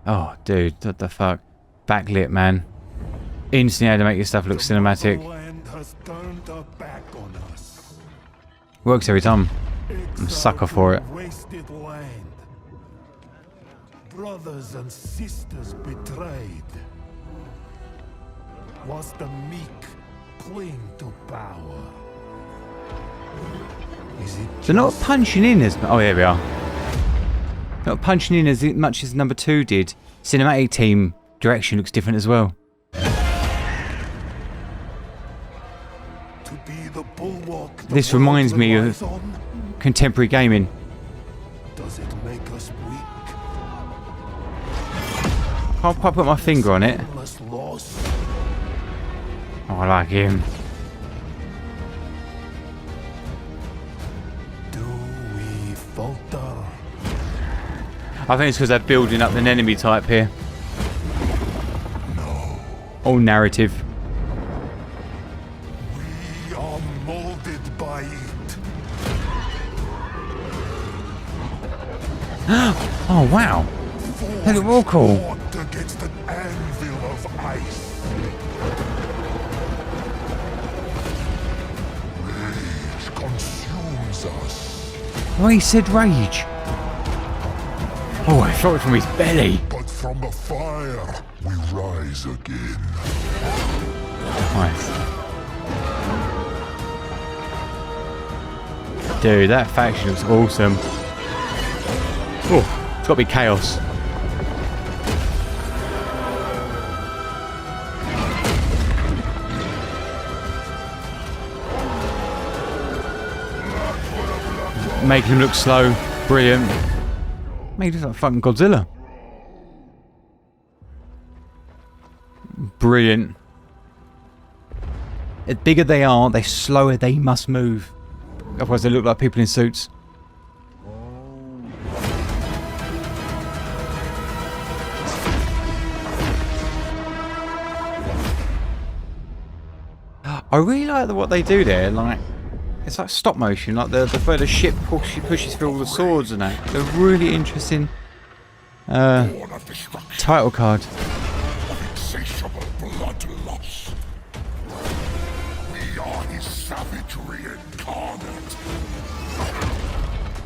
Oh, dude, what the fuck? Backlit, man. Instantly had to make your stuff look cinematic. Has turned her back on us. Works every time. I'm a sucker for it. Wasted land. Brothers and sisters betrayed. Was the meek cling to power? Is it They're not punching in as... Oh, here we are. Not punching in as much as number 2 did. Cinematic team direction looks different as well. to be the bulwark This reminds me of contemporary gaming. Does it make us weak? Can't quite put my finger on it. Loss? Oh, I like him. Do we falter? I think it's because they're building up an enemy type here. No. All narrative. We are molded by it. Oh wow. They look all cool. Fought against an anvil of ice. Rage consumes us. Oh, he said rage. Oh, I thought it from his belly. But from the fire, we rise again. Nice. Dude, that faction looks awesome. Oh, it's got to be chaos. Making him look slow. Brilliant. Made it like fucking Godzilla. Brilliant. The bigger they are, the slower they must move. Otherwise they look like people in suits. I really like what they do there. Like, it's like stop motion, like the way the ship pushes through all the swords and that. They're really interesting. Title card. Insatiable bloodlust. We are his savagery incarnate.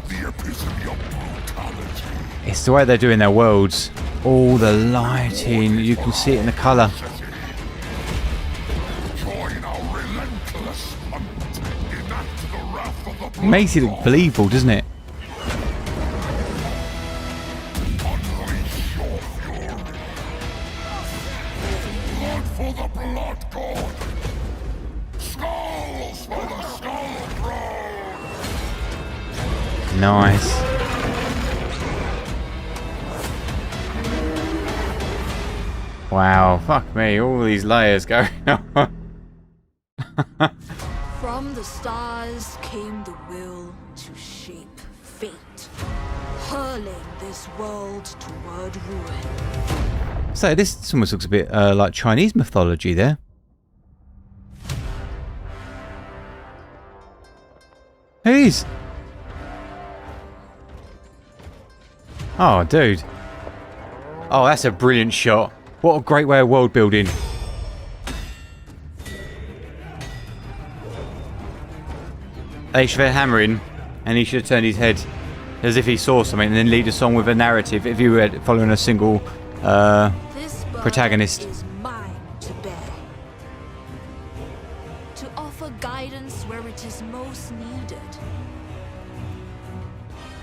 The epitome of brutality. It's the way they're doing their worlds. All the lighting, you can see it in the colour. Join our relentless hunt. Enact the wrath of the It makes it look believable, doesn't it? Unleash your fury. Blood for the blood god. Skulls for the skull throne. Nice. Wow, fuck me, all these layers going on. From the stars came the will to shape fate, hurling this world toward ruin. So this almost looks a bit like Chinese mythology there. Who is? Oh, dude. Oh, that's a brilliant shot. What a great way of world building. They should have hammer in, and he should have turned his head as if he saw something, and then lead us on with a narrative if you were following a single protagonist. Is mine to bear. To offer guidance where it is most needed.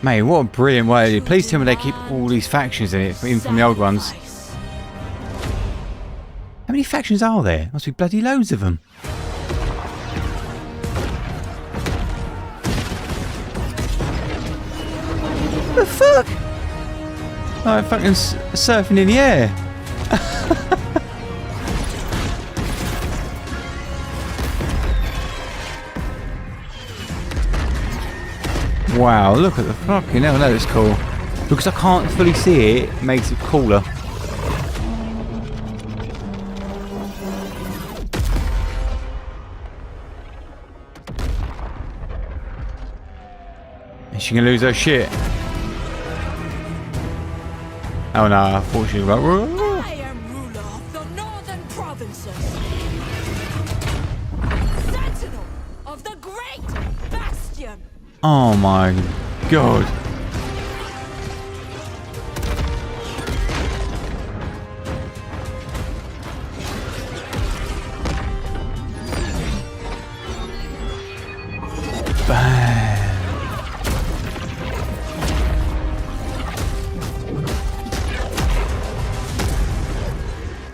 Mate, what a brilliant way. Please tell me they keep all these factions in it, even from the old ones. How many factions are there? Must be bloody loads of them. What the fuck? Oh, fucking surfing in the air. Wow, look at the fucking hell, that is cool. Because I can't fully see it, makes it cooler. Is she gonna lose her shit? Oh no, I thought she was like... I am ruler of the northern provinces. Sentinel of the great bastion. Oh my god.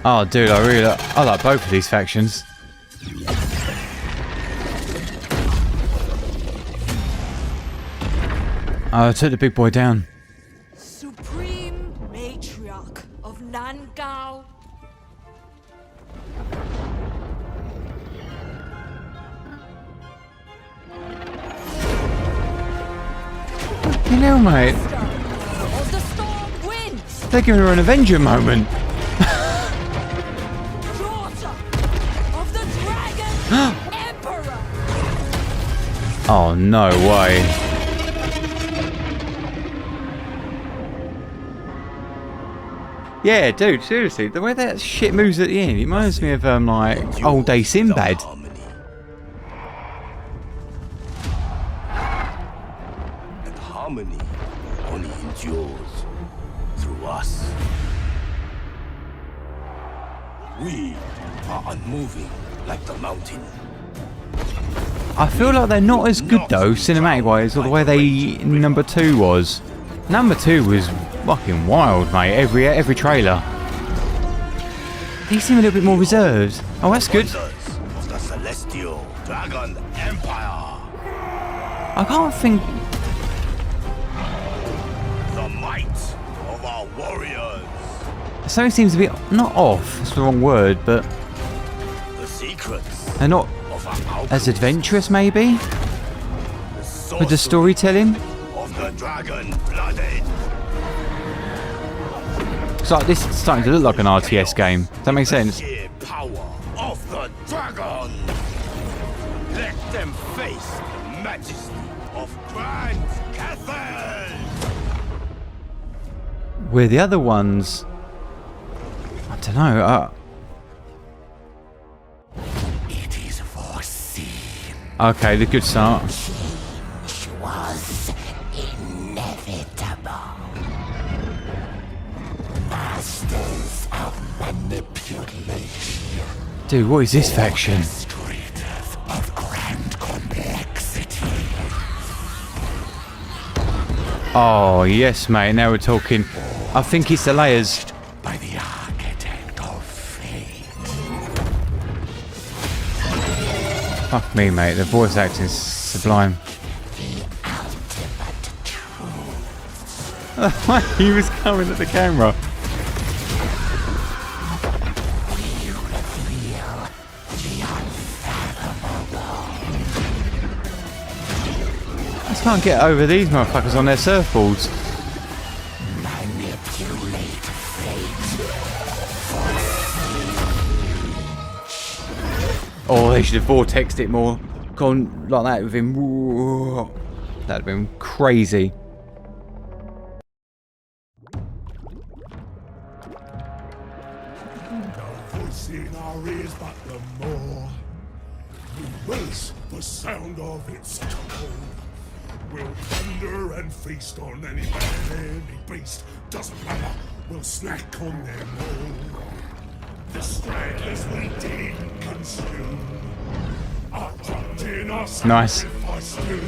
Oh, dude, I like both of these factions. I took the big boy down. Supreme matriarch of Nangao. You know, mate. Of the storm winds. They're giving her an Avenger moment. Emperor. Oh, no way. Yeah, dude, seriously, the way that shit moves at the end, it reminds me of like old day Sinbad. And harmony only endures through us. We are unmoving like the mountain. I feel like they're not as good though, cinematic wise, or the way they number 2 was. Number 2 was fucking wild, mate. Every trailer. These seem a little bit more reserved. Oh, that's good. Of the celestial dragon empire. I can't think. The might of our warriors. Something seems a bit not off. That's the wrong word, but The secrets they're not of our as adventurous, maybe, with the storytelling. of the dragon blooded. It's like this is starting to look like an RTS game. Does that make sense? Sheer power of the dragon. Let them face the majesty of Grand Cathay. Where the other ones, I don't know. It is foreseen. Okay, the good start. Change was inevitable. Masters of manipulation. Dude, what is this faction? Illustrative of grand complexity. Oh, yes, mate. Now we're talking. I think it's the layers. By the architect of fate. Fuck me, mate. The voice acting is sublime. The ultimate truth. He was coming at the camera. just can't get over these motherfuckers on their surfboards. Manipulate fate. Oh, they should have vortexed it more. Gone like that with him. That'd have been crazy. No voice in our ears but the more. We race the sound of its tone. We'll plunder and feast on any man, any beast. Doesn't matter, we'll snack on them all. The stragglers we didn't consume are dropped in our Nice. sacrifice stew.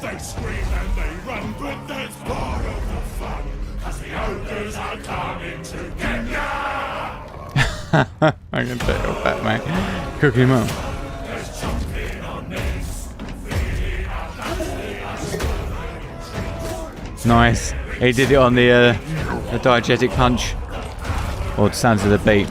They scream and they run, but that's part of the fun. Cause the ogres are coming to get ya! I can take it off that, mate. Cook him up. There's jumping on knees, feeding our Nice. He did it on the diegetic punch. Or the sounds of the beat.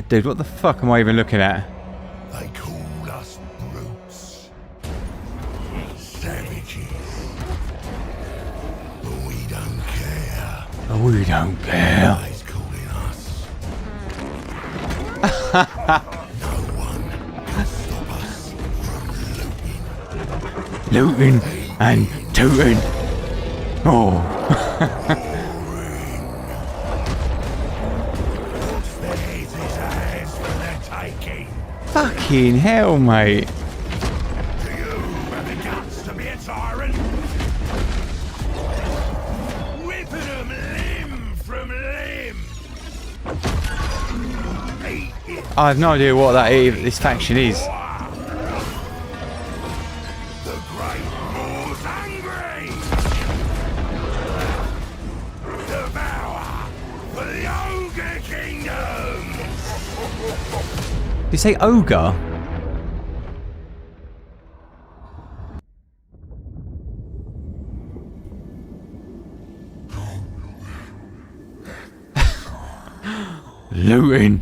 Dude, what the fuck am I even looking at? They call us brutes, savages, but we don't care. Oh, we don't care. He's calling us. No one can stop us from looting. Looting and tooting. Oh. Fucking hell, mate. Do you have the guts to be a tyrant? Ripping them limb from limb. I have no idea what this faction is. The great Moor's angry. Devour the ogre kingdom. Did you say ogre? Looting.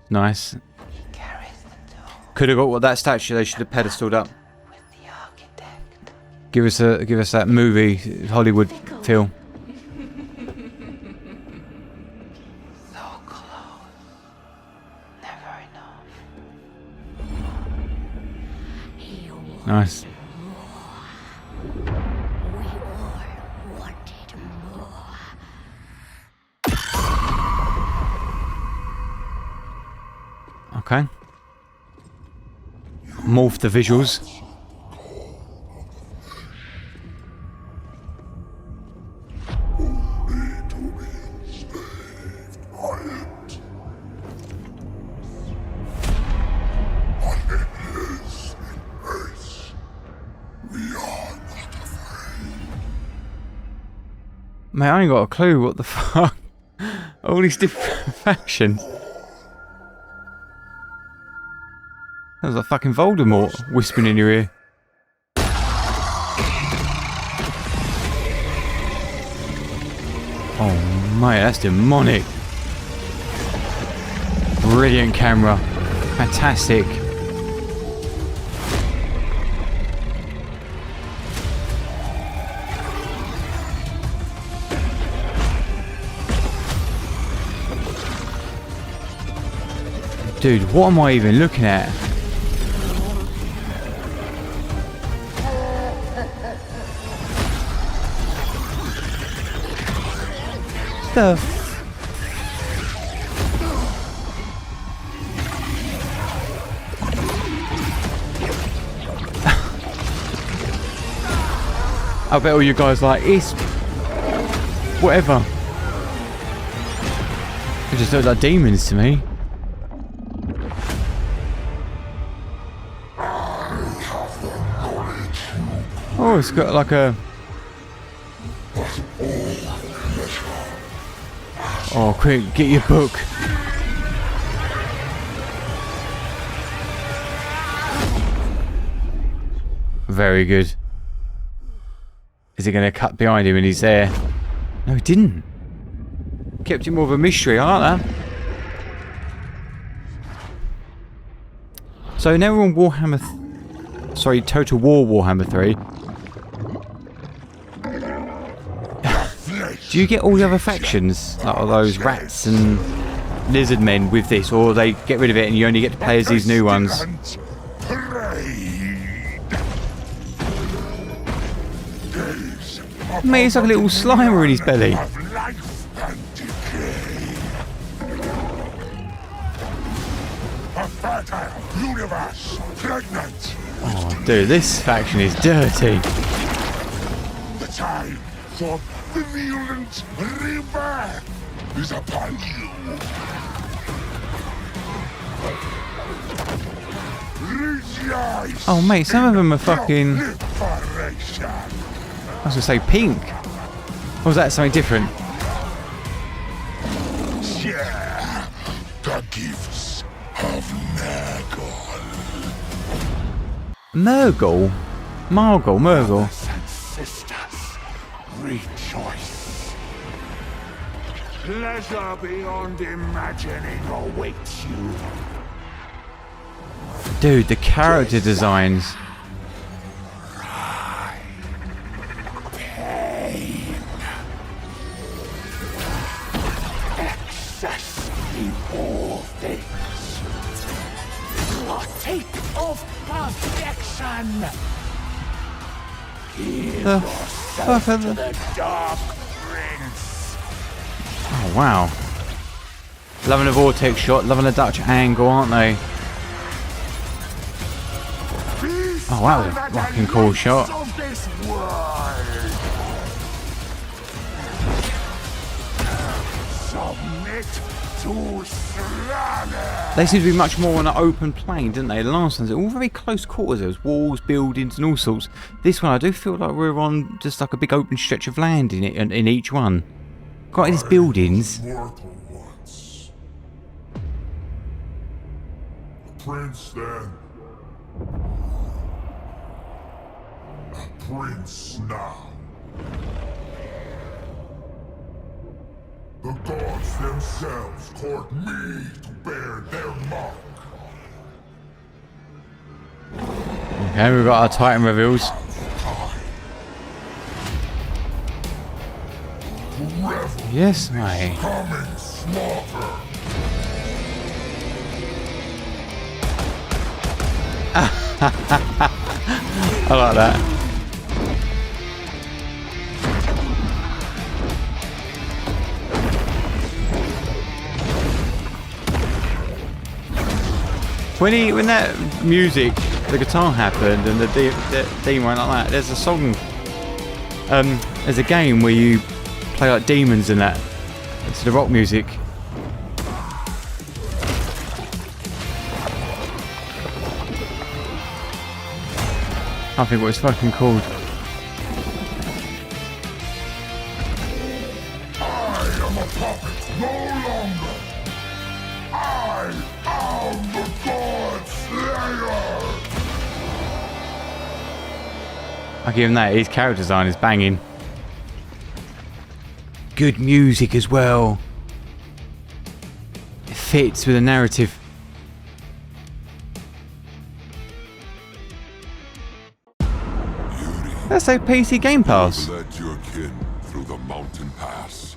Nice. Could have got what that statue they should have pedestaled up. Give us that movie Hollywood feel. So close, never enough. Nice. We all wanted more. Okay. Morph the visuals. Mate, I ain't got a clue what the fuck. All these different factions. That was like fucking Voldemort whispering in your ear. Oh mate, that's demonic. Brilliant camera. Fantastic. Dude, what am I even looking at? The I bet all you guys like it's whatever. It just look like demons to me. Oh, it's got like a Oh, quick, get your book. Very good. Is he going to cut behind him and he's there? No, he didn't. Kept it more of a mystery, I like that. So now we're on Warhammer... sorry, Total War Warhammer 3. Do you get all the other factions? Like all those rats and lizard men with this? Or they get rid of it and you only get to play as these new ones? Mate, it's like a little Slimer in his belly. Oh, dude, this faction is dirty. The time for violent rebirth is upon you. Rejoice. Oh, mate, some of them are fucking... I was gonna say pink. Or was that something different? Share the gifts of Nurgle. Murgle? Margle, Murgle. Brothers and sisters, rejoice. Pleasure beyond imagining awaits you. Dude, the character designs. Pain. Excess in all things. Partake of perfection. Give The yourself fuck are to the... the Dark Prince. Oh, wow. Loving a vortex shot, loving a Dutch angle, aren't they? Oh, that was a fucking cool shot. They seem to be much more on an open plain, didn't they? The last ones, all very close quarters. There was walls, buildings, and all sorts. This one, I do feel like we're on just like a big open stretch of land in it, in each one. Got these buildings. Mortal once. A prince then. A prince now. The gods themselves court me to bear their mark. Okay, we've got our Titan reveals. Yes, mate. Coming slaughter. I like that. When that music, the guitar happened and the theme went like that, there's a song, there's a game where you play like demons and that. It's the rock music. I can't think what it's fucking called. I am a puppet no longer. I am the God Slayer. I'll give him that, his character design is banging. Good music as well. It fits with the narrative. That's a PC Game Pass. Led your kin through the mountain pass.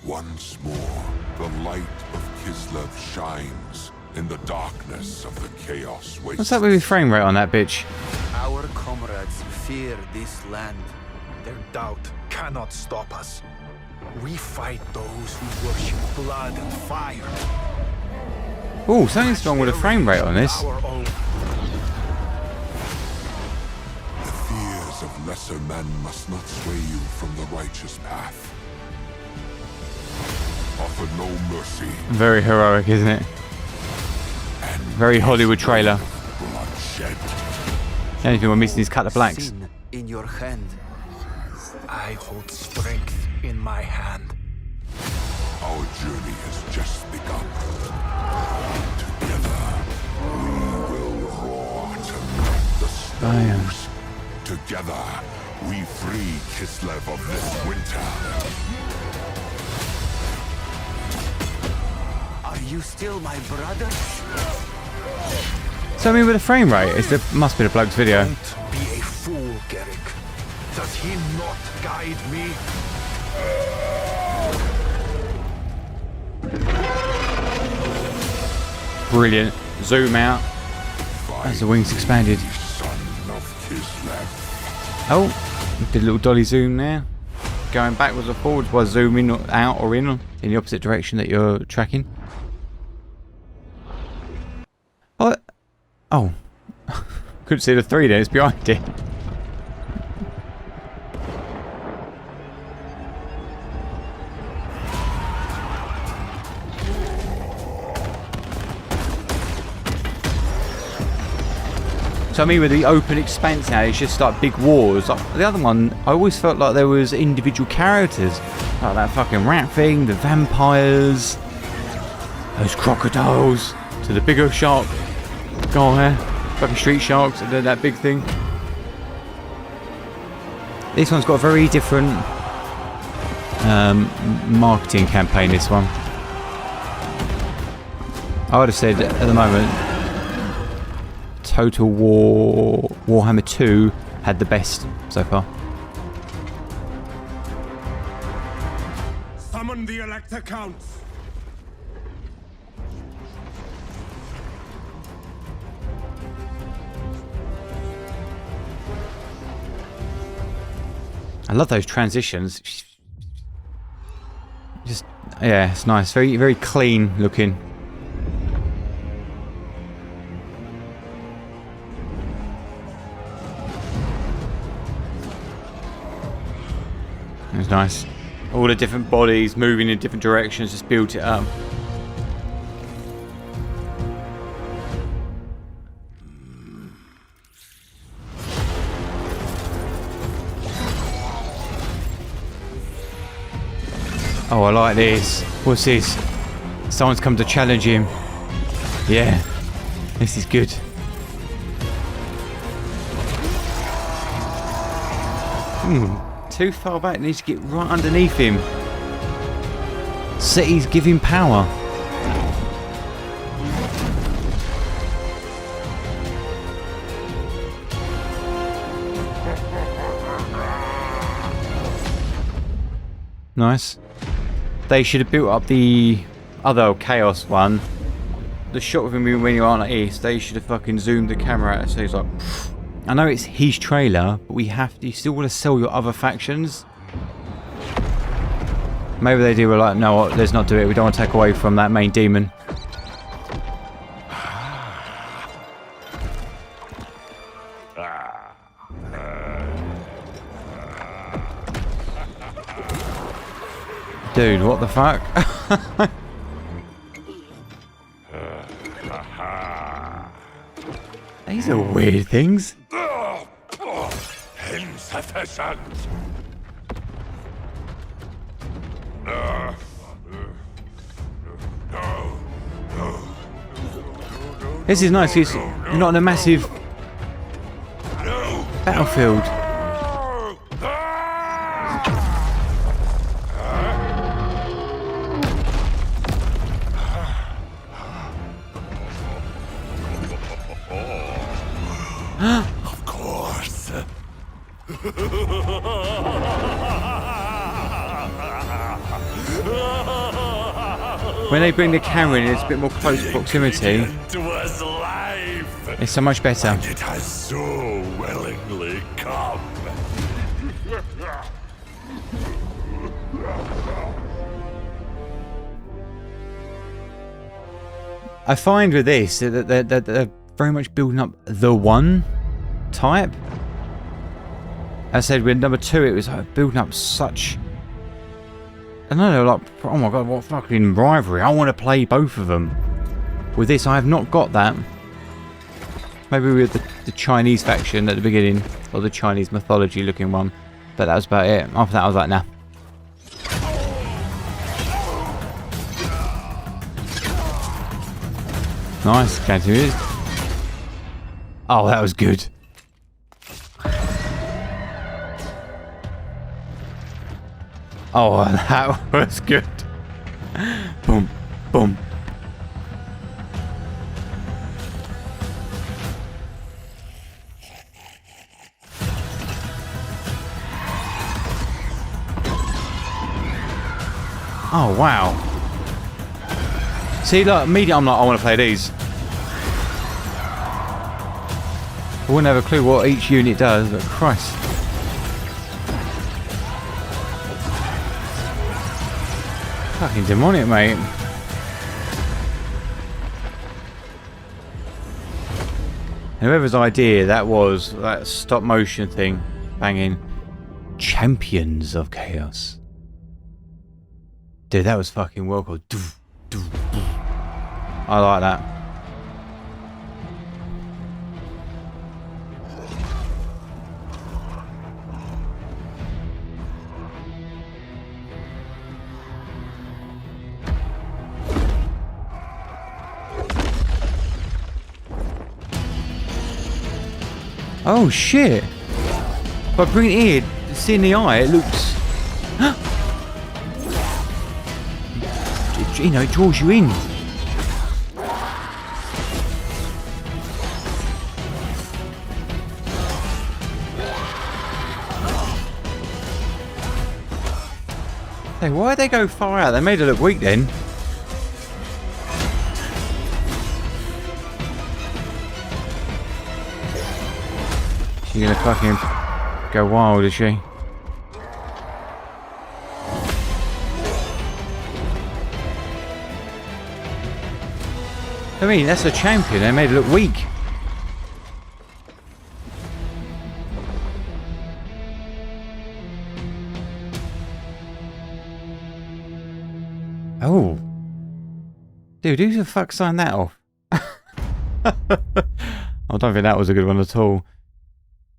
Once more, the light of Kislev shines in the darkness of the chaos waste. What's up with the frame rate on that bitch? Our comrades fear this land. Their doubt cannot stop us. We fight those who worship blood and fire. Oh, something's wrong with the frame rate on this. The fears of lesser men must not sway you from the righteous path. Offer no mercy. Very heroic, isn't it? Very Hollywood trailer. Bloodshed. The only thing we're missing is cut the blacks. Sin in your hand. I hold strength in my hand. Our journey has just begun. Together, we will roar to melt the snows. Together, we free Kislev of this winter. Are you still my brother? So I mean, with the frame rate, must be the bloke's video. Don't be a fool, Carac. Does he not guide me? Brilliant. Zoom out as the wings expanded. Son of Kislev. Oh, did a little dolly zoom there. Going backwards or forwards while zooming out or in the opposite direction that you're tracking. Oh. Couldn't see the 3 there, it's behind it. So I mean, with the open expanse now, it's just like big wars. Like the other one, I always felt like there was individual characters. Like that fucking rat thing, the vampires, those crocodiles, to the bigger shark. Go on there. Fucking street sharks, and then that big thing. This one's got a very different marketing campaign, this one. I would have said at the moment Total War Warhammer 2 had the best so far. Summon the Elector Counts. I love those transitions. Just, yeah, it's nice. Very, very clean looking. It's nice. All the different bodies moving in different directions just built it up. Oh, I like this. What's this? Someone's come to challenge him. Yeah, this is good. Too far back, needs to get right underneath him. Cities give him power. Nice. They should have built up the other Chaos one. The shot of him when you're on the east, they should have fucking zoomed the camera out so he's like... I know it's his trailer, but we have to... You still want to sell your other factions? Maybe they do like, no, let's not do it. We don't want to take away from that main demon. Dude, what the fuck? These are weird things. Insufficient. This is nice because you're not in a massive battlefield. Of course. When they bring the camera in, it's a bit more close proximity. It's so much better. And it has so willingly come. I find with this that they're very much building up the one type. As I said, with number 2, it was like building up such... I don't know, like, oh my god, what fucking rivalry. I want to play both of them. With this, I have not got that. Maybe with the Chinese faction at the beginning, or the Chinese mythology looking one. But that was about it. After that, I was like, nah. Nice, continue. Oh, that was good. Oh, that was good. Boom, boom. Oh, wow. See, like, immediately I'm like, I want to play these. I wouldn't have a clue what each unit does, but Christ. Fucking demonic, mate. And whoever's idea that was, that stop motion thing, banging, Champions of Chaos. Dude, that was fucking well cool. I like that. Oh shit! By bringing it here, seeing the eye, it looks. You know, it draws you in. Hey, why'd they go far out? They made it look weak then. She's gonna fucking go wild, is she? I mean, that's a champion. They made it look weak. Oh. Dude, who the fuck signed that off? I don't think that was a good one at all.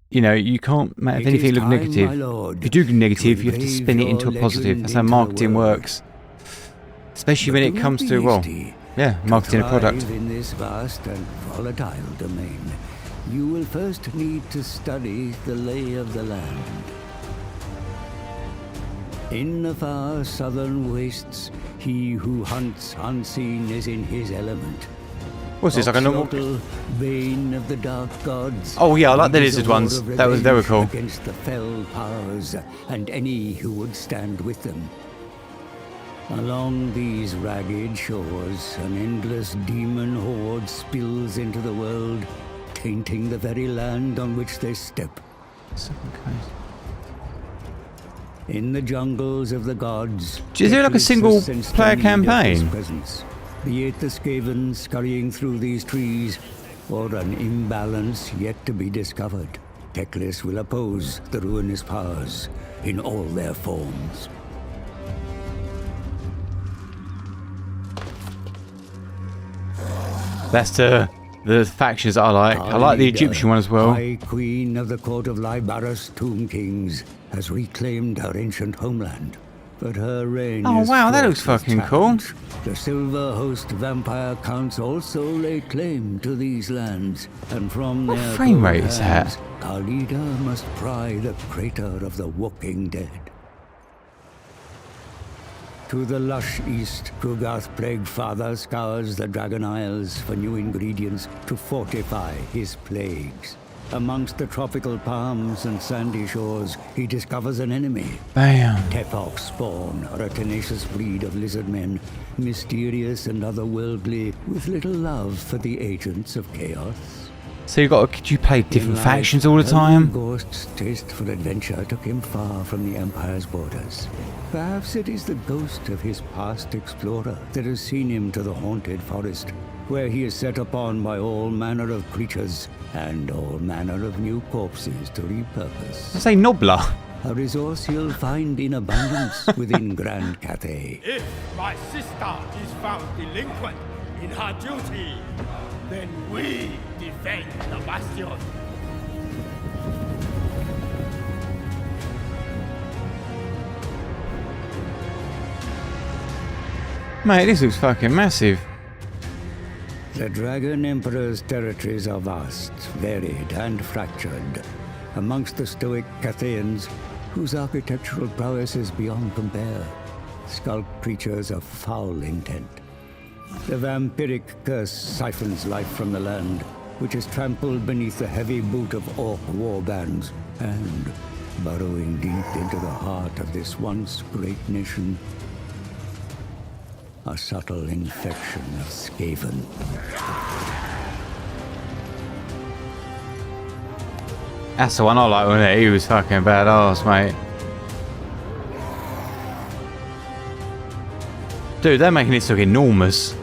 You know, you can't make anything look negative. If you do negative, you have to spin it into a positive. That's how marketing works. Especially when it comes to, well, yeah, marketing a product. In this vast and volatile domain, you will first need to study the lay of the land. In the far southern wastes, he who hunts unseen is in his element. What's this, like a normal? Bane of the dark gods. Oh yeah, I like the lizard ones. They were cool. Against the fell powers and any who would stand with them. Along these ragged shores, an endless demon horde spills into the world, tainting the very land on which they step. In the jungles of the gods, is there like a single player campaign? Be it the Skaven scurrying through these trees, or an imbalance yet to be discovered, Teclis will oppose the ruinous powers in all their forms. That's the factions I like. I like the Egyptian one as well. High Queen of the Court of Lybaris Tomb Kings has reclaimed her ancient homeland. But her reign oh is wow, that looks fucking cool. The Silver Host vampire counts also lay claim to these lands, and from what their frame rate is that? Khalida must pry the crater of the walking dead. To the lush east, Kugath Plaguefather scours the Dragon Isles for new ingredients to fortify his plagues. Amongst the tropical palms and sandy shores, he discovers an enemy. Bam. Tefok spawn are a tenacious breed of lizard men, mysterious and otherworldly, with little love for the agents of chaos. So could you play different factions all the time? Ghost's taste for adventure took him far from the Empire's borders. Perhaps it is the ghost of his past explorer that has seen him to the haunted forest, where he is set upon by all manner of creatures and all manner of new corpses to repurpose. I say Nobler. A resource he'll find in abundance within Grand Cathay. If my sister is found delinquent in her duty, then we defend the bastion. Mate, this looks fucking massive. The Dragon Emperor's territories are vast, varied, and fractured. Amongst the stoic Cathaeans, whose architectural prowess is beyond compare, skulk creatures of foul intent. The vampiric curse siphons life from the land, which is trampled beneath the heavy boot of orc warbands, and, burrowing deep into the heart of this once great nation, a subtle infection of Skaven. That's the one I like, wasn't it? He was fucking badass, mate. Dude, they're making this look enormous.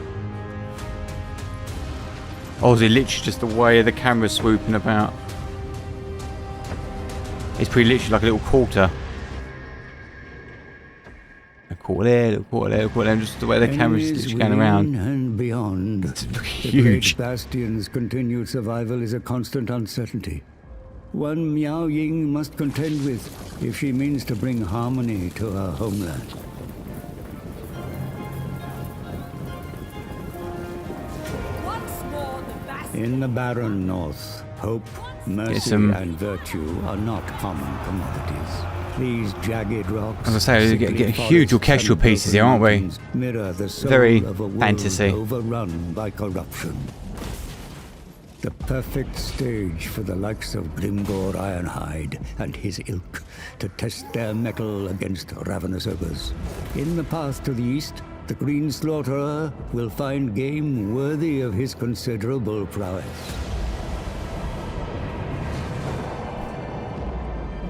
Or is it literally just the way the camera's swooping about? It's pretty literally like a little quarter. A quarter there, a little quarter there, a quarter there, just the way the camera's literally going around. And beyond, it's huge. The great bastion's continued survival is a constant uncertainty. One Miao Ying must contend with if she means to bring harmony to her homeland. In the barren north, hope, mercy, and virtue are not common commodities. These jagged rocks, as I say, get huge orchestral pieces here, aren't we? Mirror the soul very of a fantasy. World overrun by corruption. The perfect stage for the likes of Grimgor Ironhide and his ilk to test their mettle against ravenous ogres. In the path to the east, the Green Slaughterer will find game worthy of his considerable prowess.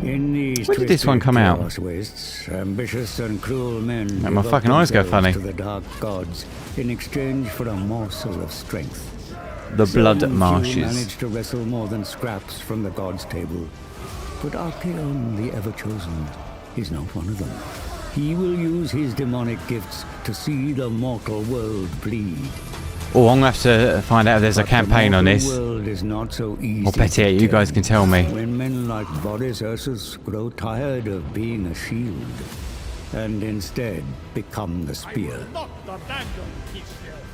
In these when did this one come out? Wastes, ambitious and cruel men my fucking eyes go funny. To the dark gods in exchange for a morsel of strength. The blood marshes. Managed to wrestle more than scraps from the gods' table, but Archaon, the Ever-Chosen, is not one of them. He will use his demonic gifts to see the mortal world bleed. Oh, I'm going to have to find out if there's a campaign on this. The world is not so easy. Or better yet, you guys can tell me. When men like Boris Ursus grow tired of being a shield, and instead become the spear.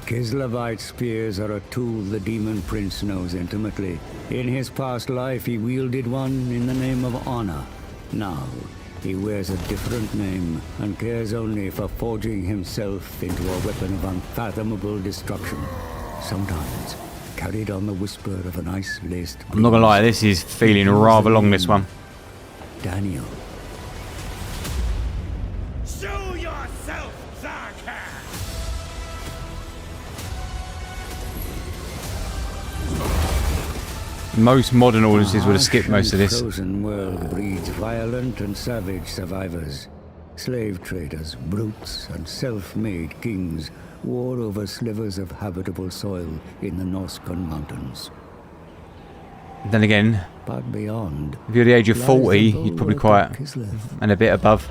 Kislevite spears are a tool the Demon Prince knows intimately. In his past life, he wielded one in the name of honor. Now, he wears a different name and cares only for forging himself into a weapon of unfathomable destruction. Sometimes carried on the whisper of an ice-laced... I'm not gonna lie, this is feeling rather long, this one. Daniel. Show yourself, Zarka! Most modern audiences would have skipped most of this. The frozen world breeds violent and savage survivors. Slave traders, brutes, and self-made kings war over slivers of habitable soil in the Norscan mountains. Then again, but beyond, if you're the age of 40, you'd probably quite, and a bit above,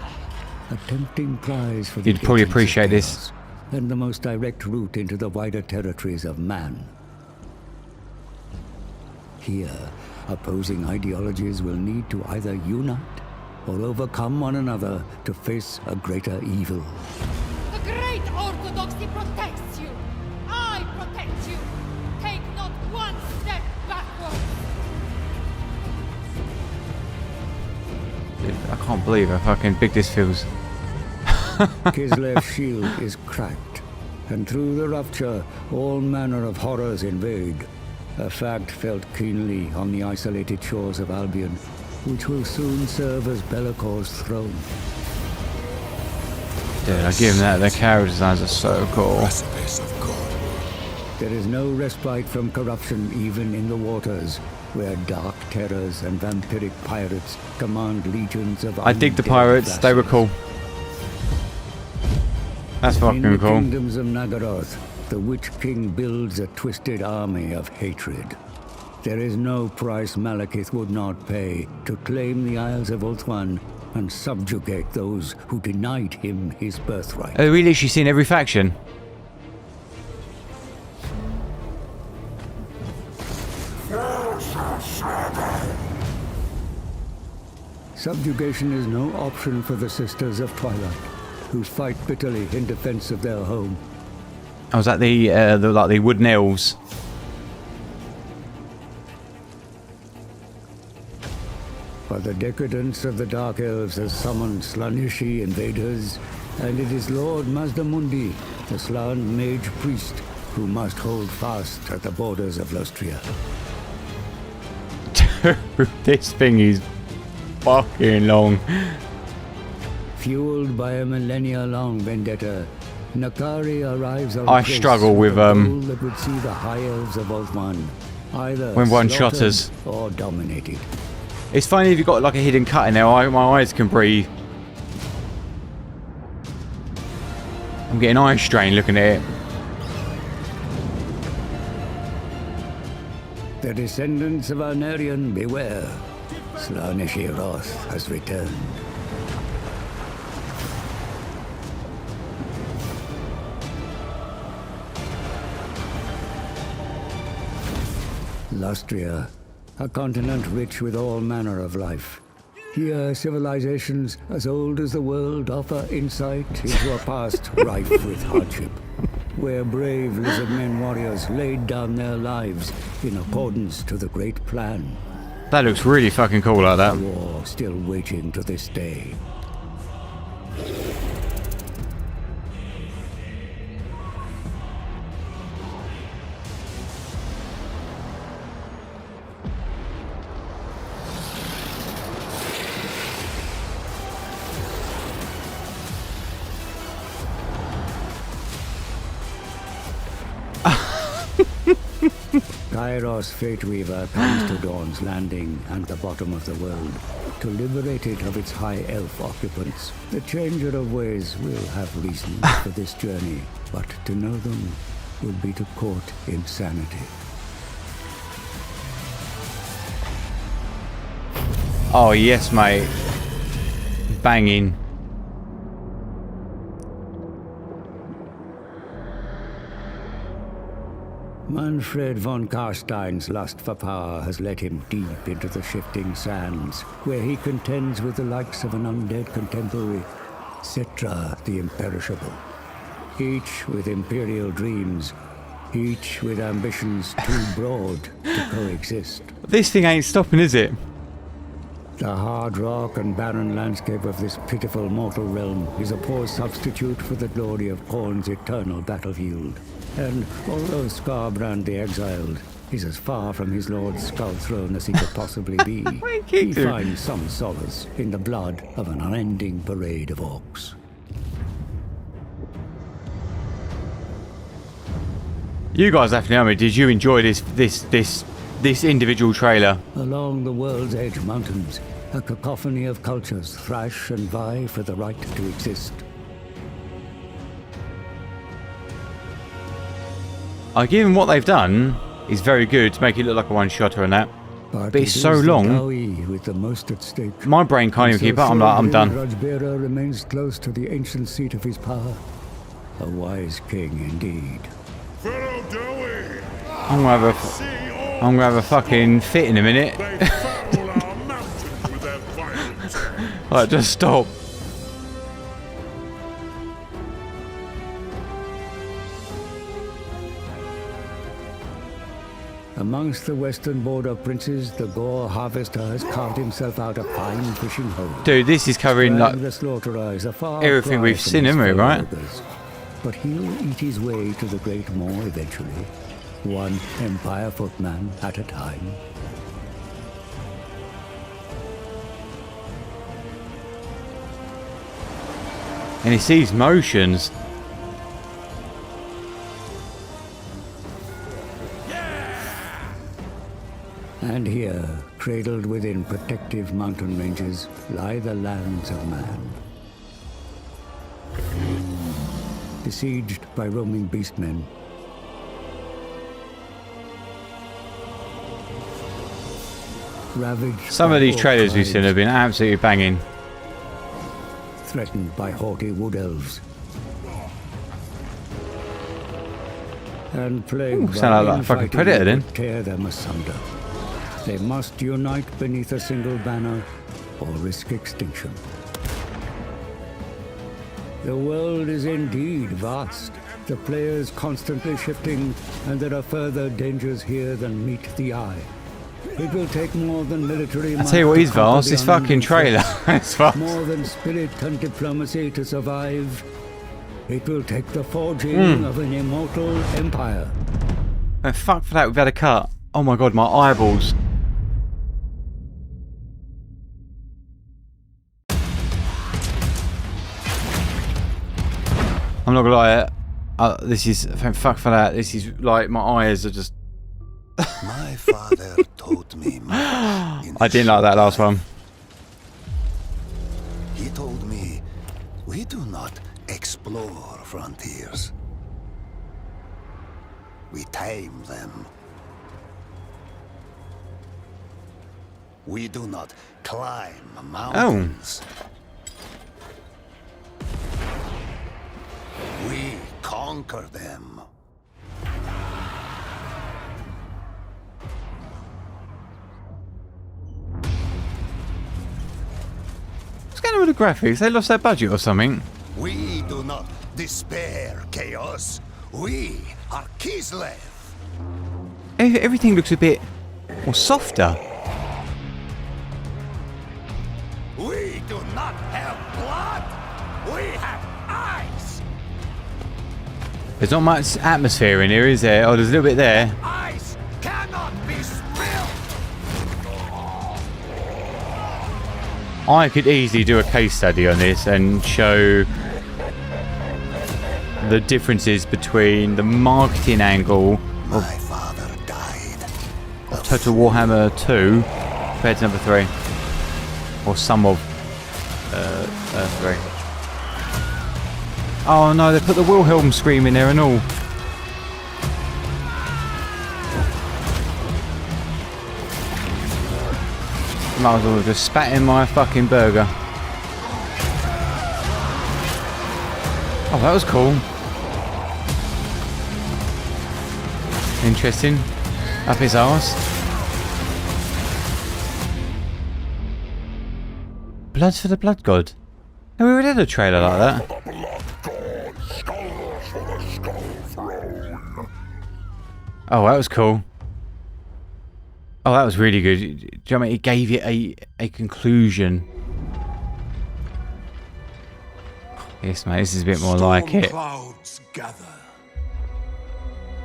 a tempting prize for you'd probably appreciate this. And the most direct route into the wider territories of man. Here, opposing ideologies will need to either unite or overcome one another to face a greater evil. The great orthodoxy protects you. I protect you. Take not one step backward. Dude, I can't believe how fucking big this feels. Kislev's shield is cracked, and through the rupture, all manner of horrors invade. A fact felt keenly on the isolated shores of Albion, which will soon serve as Bellacor's throne. Dude, I give him that. Their character designs are so cool. There is no respite from corruption even in the waters, where dark terrors and vampiric pirates command legions of... I dig the pirates. They were cool. That's fucking cool. In the kingdoms of Nagaroth, the Witch King builds a twisted army of hatred. There is no price Malekith would not pay to claim the Isles of Ulthuan and subjugate those who denied him his birthright. Have we literally seen every faction? Subjugation is no option for the Sisters of Twilight, who fight bitterly in defense of their home. I was at the like the wooden elves. But the decadence of the Dark Elves has summoned Slaaneshi invaders, and it is Lord Mazdamundi, the Slan mage priest, who must hold fast at the borders of Lostria. This thing is fucking long. Fueled by a millennia-long vendetta, Nakari arrives on I Chris struggle with a goal that would see the High Elves of Oathman either when slaughtered one-shotters or dominated. It's funny if you've got like a hidden cut in there. My eyes can breathe. I'm getting eye strain looking at it. The descendants of Arnerian, beware. Slaaneshi wrath has returned. Lostria, a continent rich with all manner of life. Here, civilizations as old as the world offer insight into a past rife with hardship, where brave lizardmen warriors laid down their lives in accordance to the great plan. That looks really fucking cool like that. A war still waging to this day. Kairos Fateweaver comes to Dawn's Landing and the bottom of the world to liberate it of its high elf occupants. The Changer of Ways will have reasons for this journey, but to know them would be to court insanity. Oh yes, mate. Banging. Manfred von Karstein's lust for power has led him deep into the shifting sands, where he contends with the likes of an undead contemporary, Citra the Imperishable. Each with imperial dreams, each with ambitions too broad to coexist. This thing ain't stopping, is it? The hard rock and barren landscape of this pitiful mortal realm is a poor substitute for the glory of Khorne's eternal battlefield. And although Skarbrand the Exiled is as far from his lord's skull throne as he could possibly be, he finds some solace in the blood of an unending parade of orcs. You guys have to know me. Did you enjoy this individual trailer? Along the world's edge mountains, a cacophony of cultures thrash and vie for the right to exist. Given what they've done is very good to make it look like a one-shotter and that. But it's so long. With the most at stake. My brain can't even keep up. I'm done. Rajbera remains close to the ancient seat of his power. A wise king indeed. I'm gonna have a fucking fit in a minute. Right, just stop. Amongst the western border princes, the Gore Harvester has carved himself out a fine fishing hole. Dude, this is covering like the Slaughterer is a far everything we've seen, isn't it, right? But he'll eat his way to the Great Maw eventually, one Empire footman at a time. And he sees motions. And here, cradled within protective mountain ranges, lie the lands of man. Besieged by roaming beastmen. Ravaged. Some of these trailers we've seen have been absolutely banging. Threatened by haughty wood elves. And plagued sound like a fucking predator then. Tear them asunder. They must unite beneath a single banner or risk extinction. The world is indeed vast, The player's constantly shifting, and there are further dangers here than meet the eye. It will take more than military might. I tell you what is to conquer vast, the this fucking trailer. It's vast. More than spirit and diplomacy to survive. It will take the forging of an immortal empire. Oh, fuck for that, we've had a cut. Oh my god, my eyeballs. I'm not gonna lie, this is, fuck for that, this is like, my eyes are just... My father taught me much. I didn't like that last one. He told me, we do not explore frontiers. We tame them. We do not climb mountains. We conquer them. What's going on with the graphics? They lost their budget or something? We do not despair, Chaos. We are Kislev. Everything looks a bit more softer. We do not have blood. We have eyes. There's not much atmosphere in here, is there? Oh, there's a little bit there. Eyes cannot be spilled. I could easily do a case study on this and show the differences between the marketing angle of Total Warhammer 2 compared to number 3. Or some of 3. Oh no, they put the Wilhelm scream in there and all. Might as well just spat in my fucking burger. Oh, that was cool. Interesting. Up his arse. Blood for the Blood God. Have we already had a trailer like that? Oh, that was cool. Oh, that was really good. Do you know what I mean? It gave it a conclusion. Yes, mate, this is a bit more like it. Clouds gather.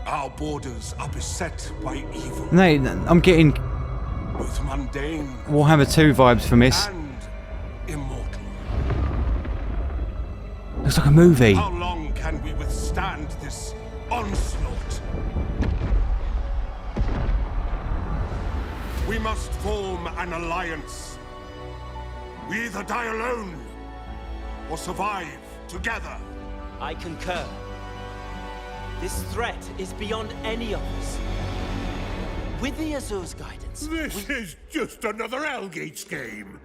Our borders are beset by evil. No, I'm getting Both mundane Warhammer 2 vibes from this. and immortal. Looks like a movie. How long can we withstand this onslaught? We must form an alliance. We either die alone or survive together. I concur. This threat is beyond any of us. With the Azur's guidance, This is just another Elgates game.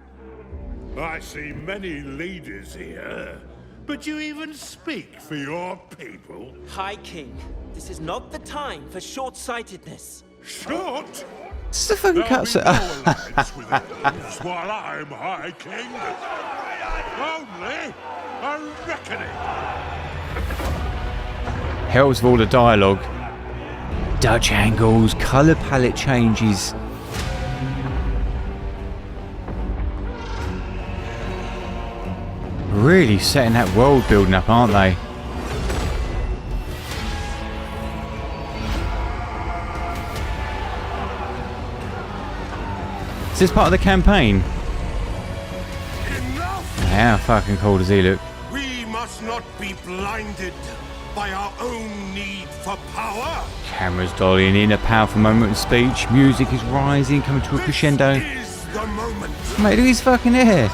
I see many leaders here, but you even speak for your people. High King, this is not the time for short-sightedness. Short? It's the fucking cuts. Elves while I'm High King. Only a reckoning. Helps with all the dialogue. Dutch angles, colour palette changes. Really setting that world building up, aren't they? Is this part of the campaign? How fucking cool does he look? We must not be blinded by our own need for power. Camera's dollying in, a powerful moment of speech. Music is rising, coming to a crescendo. Is the moment. Mate, look at his fucking hair.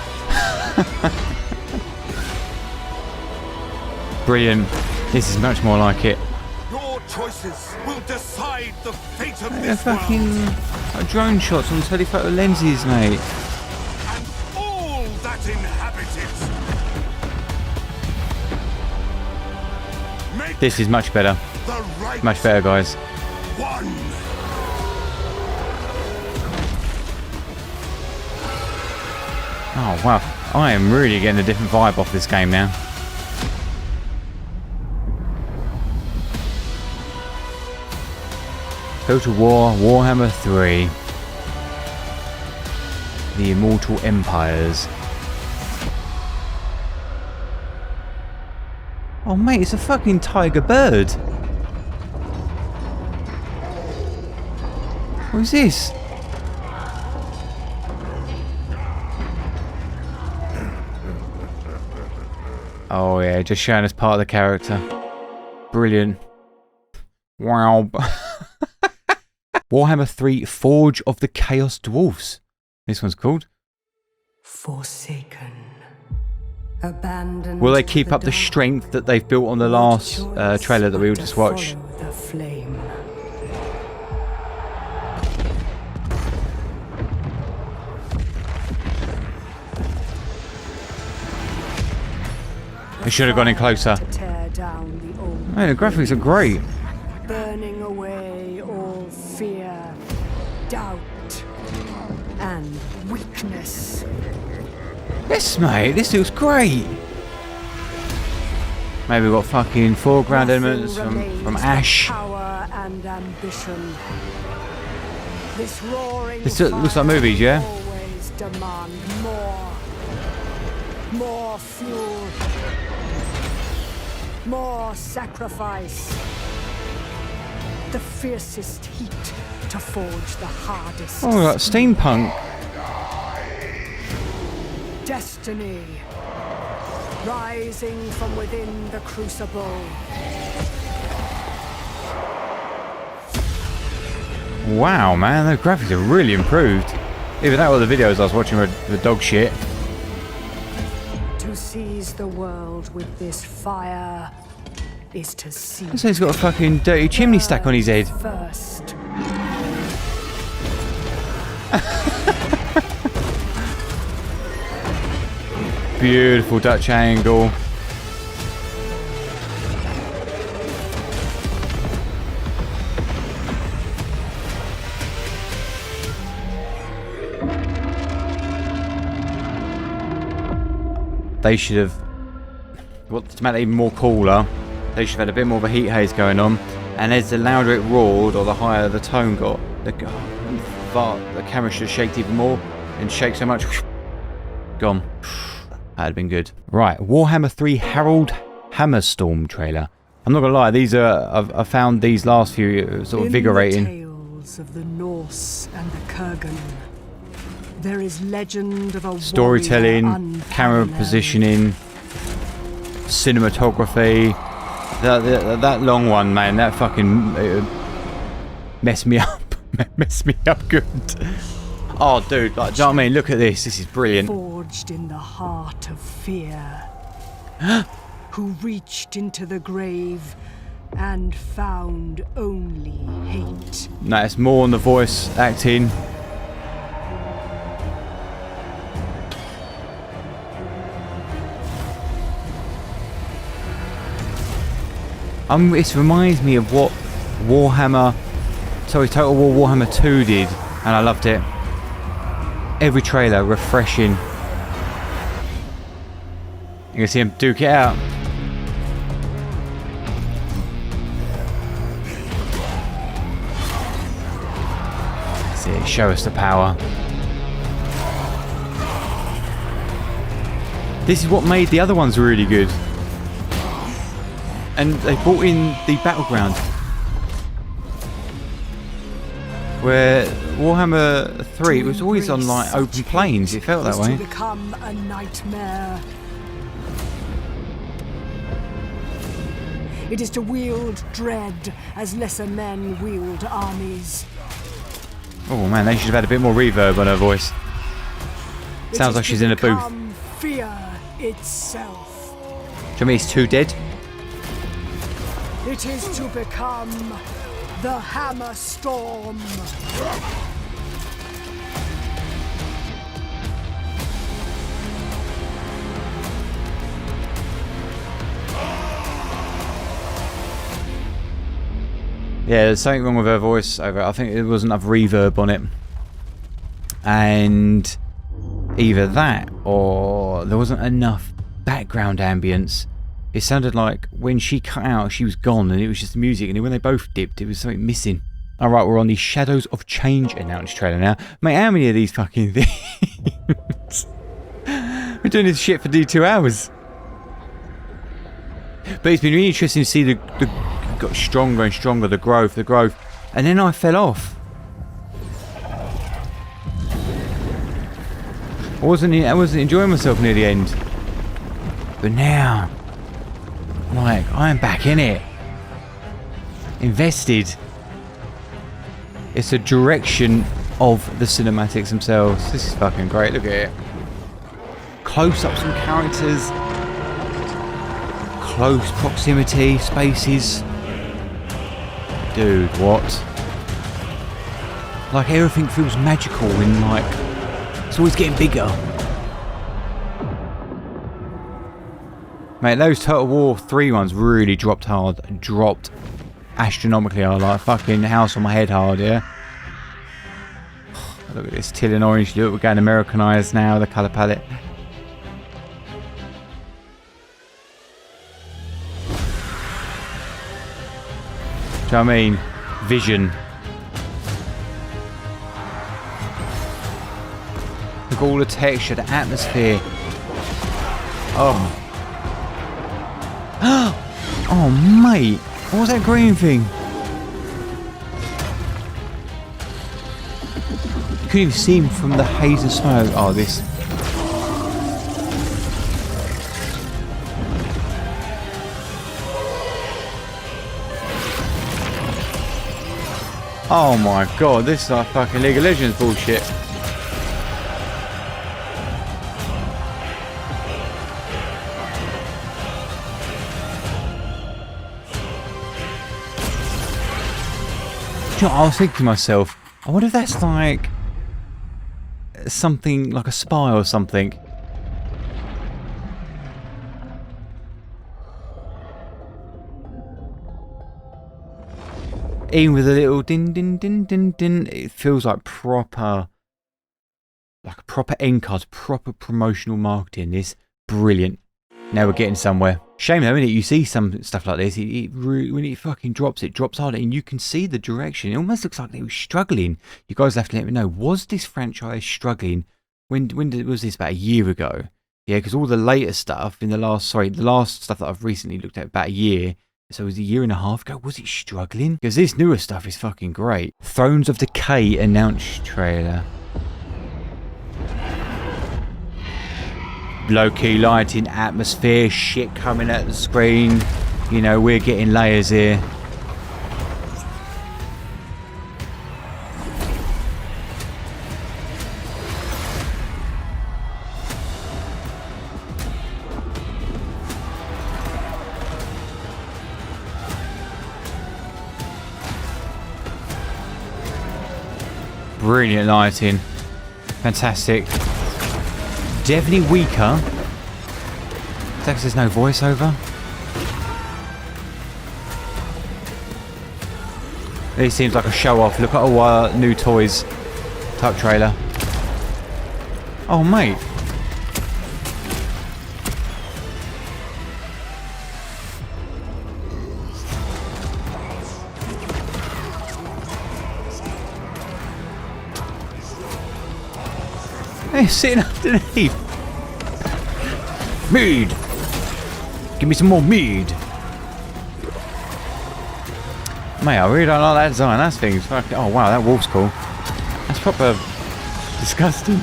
Brilliant. This is much more like it. Your choices will decide the fate of They're this fucking world. drone shots on telephoto lenses, mate. And all that inhabit it. Make This is much better. the right Much better, guys. one. Oh, wow. I am really getting a different vibe off this game now. Total War, Warhammer 3. The Immortal Empires. Oh mate, it's a fucking tiger bird. What is this? Oh yeah, just showing us part of the character. Brilliant. Wow. Warhammer 3 Forge of the Chaos Dwarfs. This one's called. Forsaken. Abandoned. Will they keep up the strength that they've built on the last trailer that we all just watched? The flame. They should have gone in closer. Man, the graphics are great. Burning away all fear, doubt, and weakness. Yes, mate, this looks great. Maybe we've got fucking foreground elements from Ash. Power and ambition. This roaring This looks like movies, yeah? always demand more fuel, more sacrifice. The fiercest heat to forge the hardest. Oh, like steampunk. Destiny rising from within the crucible. Wow, man, the graphics are really improved. Even that, all the videos I was watching were dog shit. To seize the world with this fire is to see. Looks like he's got a fucking dirty chimney stack on his head. First. Beautiful Dutch angle. They should have, well, to make it even more cooler, they should have had a bit more of a heat haze going on, and as the louder it roared or the higher the tone got, the camera should have shaked even more, and shake so much, gone. That'd have been good. Right, Warhammer 3 Harald Hammerstorm trailer. I'm not gonna lie, these are, I found these last few sort of invigorating. In the tales of the Norse and the Kurgan, there is legend of a Storytelling, camera positioning, cinematography. That long one, man, that fucking messed me up. Messed me up good. Oh, dude, like, do you know what I mean? Look at this. This is brilliant. Forged in the heart of fear, who reached into the grave and found only hate. No, it's more on the voice acting. It reminds me of what Total War Warhammer 2 did, and I loved it. Every trailer refreshing. You can see him duke it out. See it, show us the power. This is what made the other ones really good. And they brought in the battleground, where Warhammer 3 it was always on like open plains. It felt that way. To become a nightmare. It is to wield dread as lesser men wield armies. Oh man, they should have had a bit more reverb on her voice. Sounds like she's in a booth. Fear itself. Do you mean it's too dead? It is to become the Hammerstorm. Yeah, there's something wrong with her voice over. I think there wasn't enough reverb on it. And either that or there wasn't enough background ambience. It sounded like when she cut out, she was gone and it was just music. And when they both dipped, it was something missing. Alright, we're on the Shadows of Change announced trailer now. Mate, how many of these fucking things? We're doing this shit for 2 hours. But it's been really interesting to see the got stronger and stronger, the growth. And then I fell off. I wasn't enjoying myself near the end. But now, like, I'm back in it. Invested. It's the direction of the cinematics themselves. This is fucking great. Look at it. Close-ups on characters. Close proximity, spaces. Dude, what? Like, everything feels magical and, like, it's always getting bigger. Mate, those Total War 3 ones really dropped hard. Dropped astronomically hard. Like, fucking house on my head hard, yeah? Look at this teal and orange look. We're getting Americanized now, the colour palette. Do you know what I mean? Vision. Look at all the texture, the atmosphere. Oh. Oh, mate. What was that green thing? You couldn't even see him from the haze and smoke. Oh, this. Oh my god, this is like fucking League of Legends bullshit. You know, I was thinking to myself, I wonder if that's like something like a spy or something. Even with a little din din din din din, it feels like proper, like a proper end card, proper promotional marketing. This brilliant. Now we're getting somewhere. Shame though, innit? You see some stuff like this, when it fucking drops, it drops hard, and you can see the direction. It almost looks like they were struggling. You guys have to let me know. Was this franchise struggling? When was this? About a year ago? Yeah, because all the later stuff in the last stuff that I've recently looked at about a year. So it was a year and a half ago. Was it struggling? Because this newer stuff is fucking great. Thrones of Decay announced trailer. Low-key lighting, atmosphere, shit coming at the screen. You know, we're getting layers here. Brilliant lighting. Fantastic. Definitely weaker. Because there's no voiceover. This seems like a show off. Look at all new toys type trailer. Oh mate. Hey, sitting underneath. Mead. Give me some more mead. Mate, I really don't like that design. That thing's fucking... Oh wow, that wolf's cool. That's proper disgusting.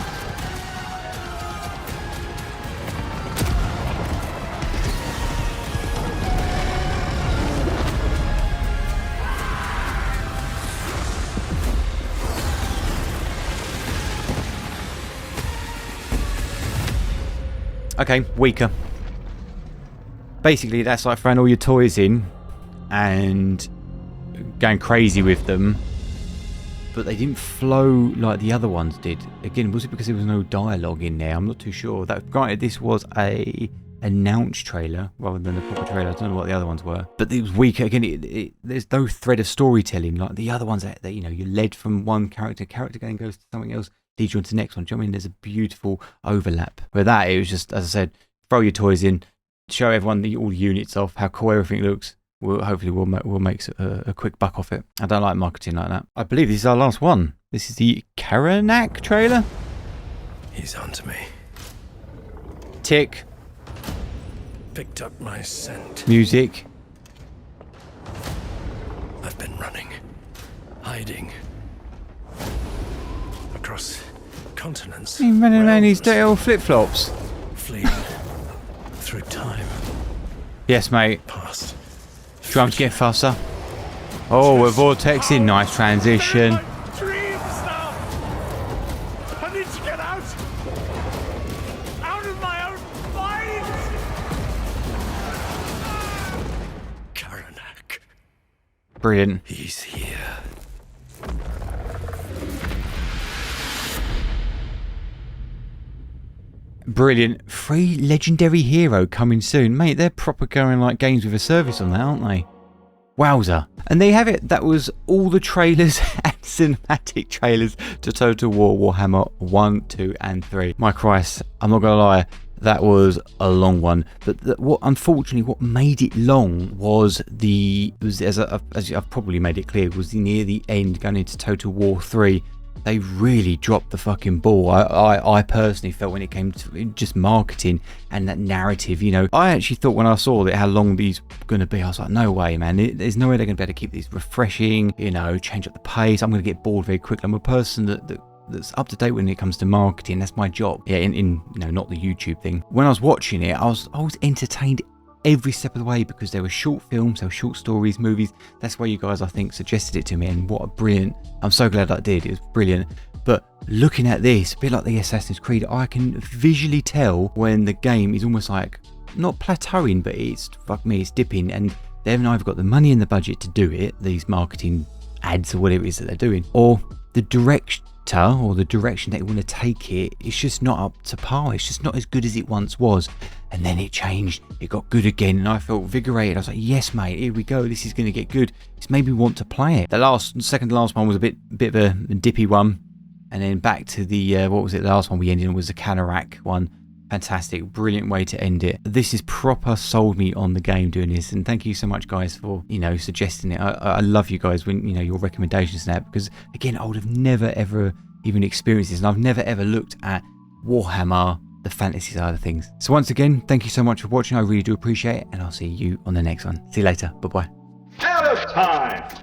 Okay, weaker. Basically, that's like throwing all your toys in and going crazy with them, but they didn't flow like the other ones did. Again, was it because there was no dialogue in there? I'm not too sure. That granted, this was a announced trailer rather than a proper trailer. I don't know what the other ones were, but it was weaker. Again, there's no thread of storytelling like the other ones that you know, you're led from one character going goes to something else, leads you on to the next one. Do you know what I mean? There's a beautiful overlap. With that, it was just, as I said, throw your toys in, show everyone all the units off, how cool everything looks. hopefully we'll make a quick buck off it. I don't like marketing like that. I believe this is our last one. This is the Carac trailer. He's onto me. Tick. Picked up my scent. Music. I've been running, hiding across continents. He's running around these dirty old flip-flops. Fleeing through time. Yes, mate. Past. Drums get faster. Oh, we're vortexing. Nice transition. Dreams now! I need to get out! Out of my own mind! Carac. Brilliant. He's here. Brilliant. Free legendary hero coming soon. Mate, they're proper going like games with a service on that, aren't they? Wowza. And there you have it. That was all the trailers and cinematic trailers to Total War Warhammer 1, 2 and 3. My Christ, I'm not going to lie, that was a long one. But unfortunately, what made it long was as I've probably made it clear, was near the end going into Total War 3. They really dropped the fucking ball. I personally felt when it came to just marketing and that narrative, you know. I actually thought when I saw that how long these were going to be, I was like, no way, man. There's no way they're going to be able to keep these refreshing, you know, change up the pace. I'm going to get bored very quickly. I'm a person that's up to date when it comes to marketing. That's my job. Yeah, in you know, not the YouTube thing. When I was watching it, I was entertained every step of the way because there were short films, there were short stories, movies. That's why you guys, I think, suggested it to me, and what a brilliant. I'm so glad I did. It was brilliant. But looking at this, a bit like the Assassin's Creed, I can visually tell when the game is almost like not plateauing, but it's dipping, and they haven't either got the money and the budget to do it, these marketing ads or whatever it is that they're doing, or the director or the direction they want to take it, it's just not up to par. It's just not as good as it once was. And then it changed, it got good again, and I felt invigorated. I was like, yes mate, here we go, this is going to get good. It's made me want to play it. The second to last one was a bit of a dippy one, and then back to the what was it, the last one we ended on was the Carac one. Fantastic, brilliant way to end it. This is proper sold me on the game doing this, and thank you so much guys for, you know, suggesting it. I love you guys when, you know, your recommendations and that, because again, I would have never ever even experienced this, and I've never ever looked at Warhammer, the fantasy side of things. So once again, thank you so much for watching. I really do appreciate it, and I'll see you on the next one. See you later. Bye bye. Out of time!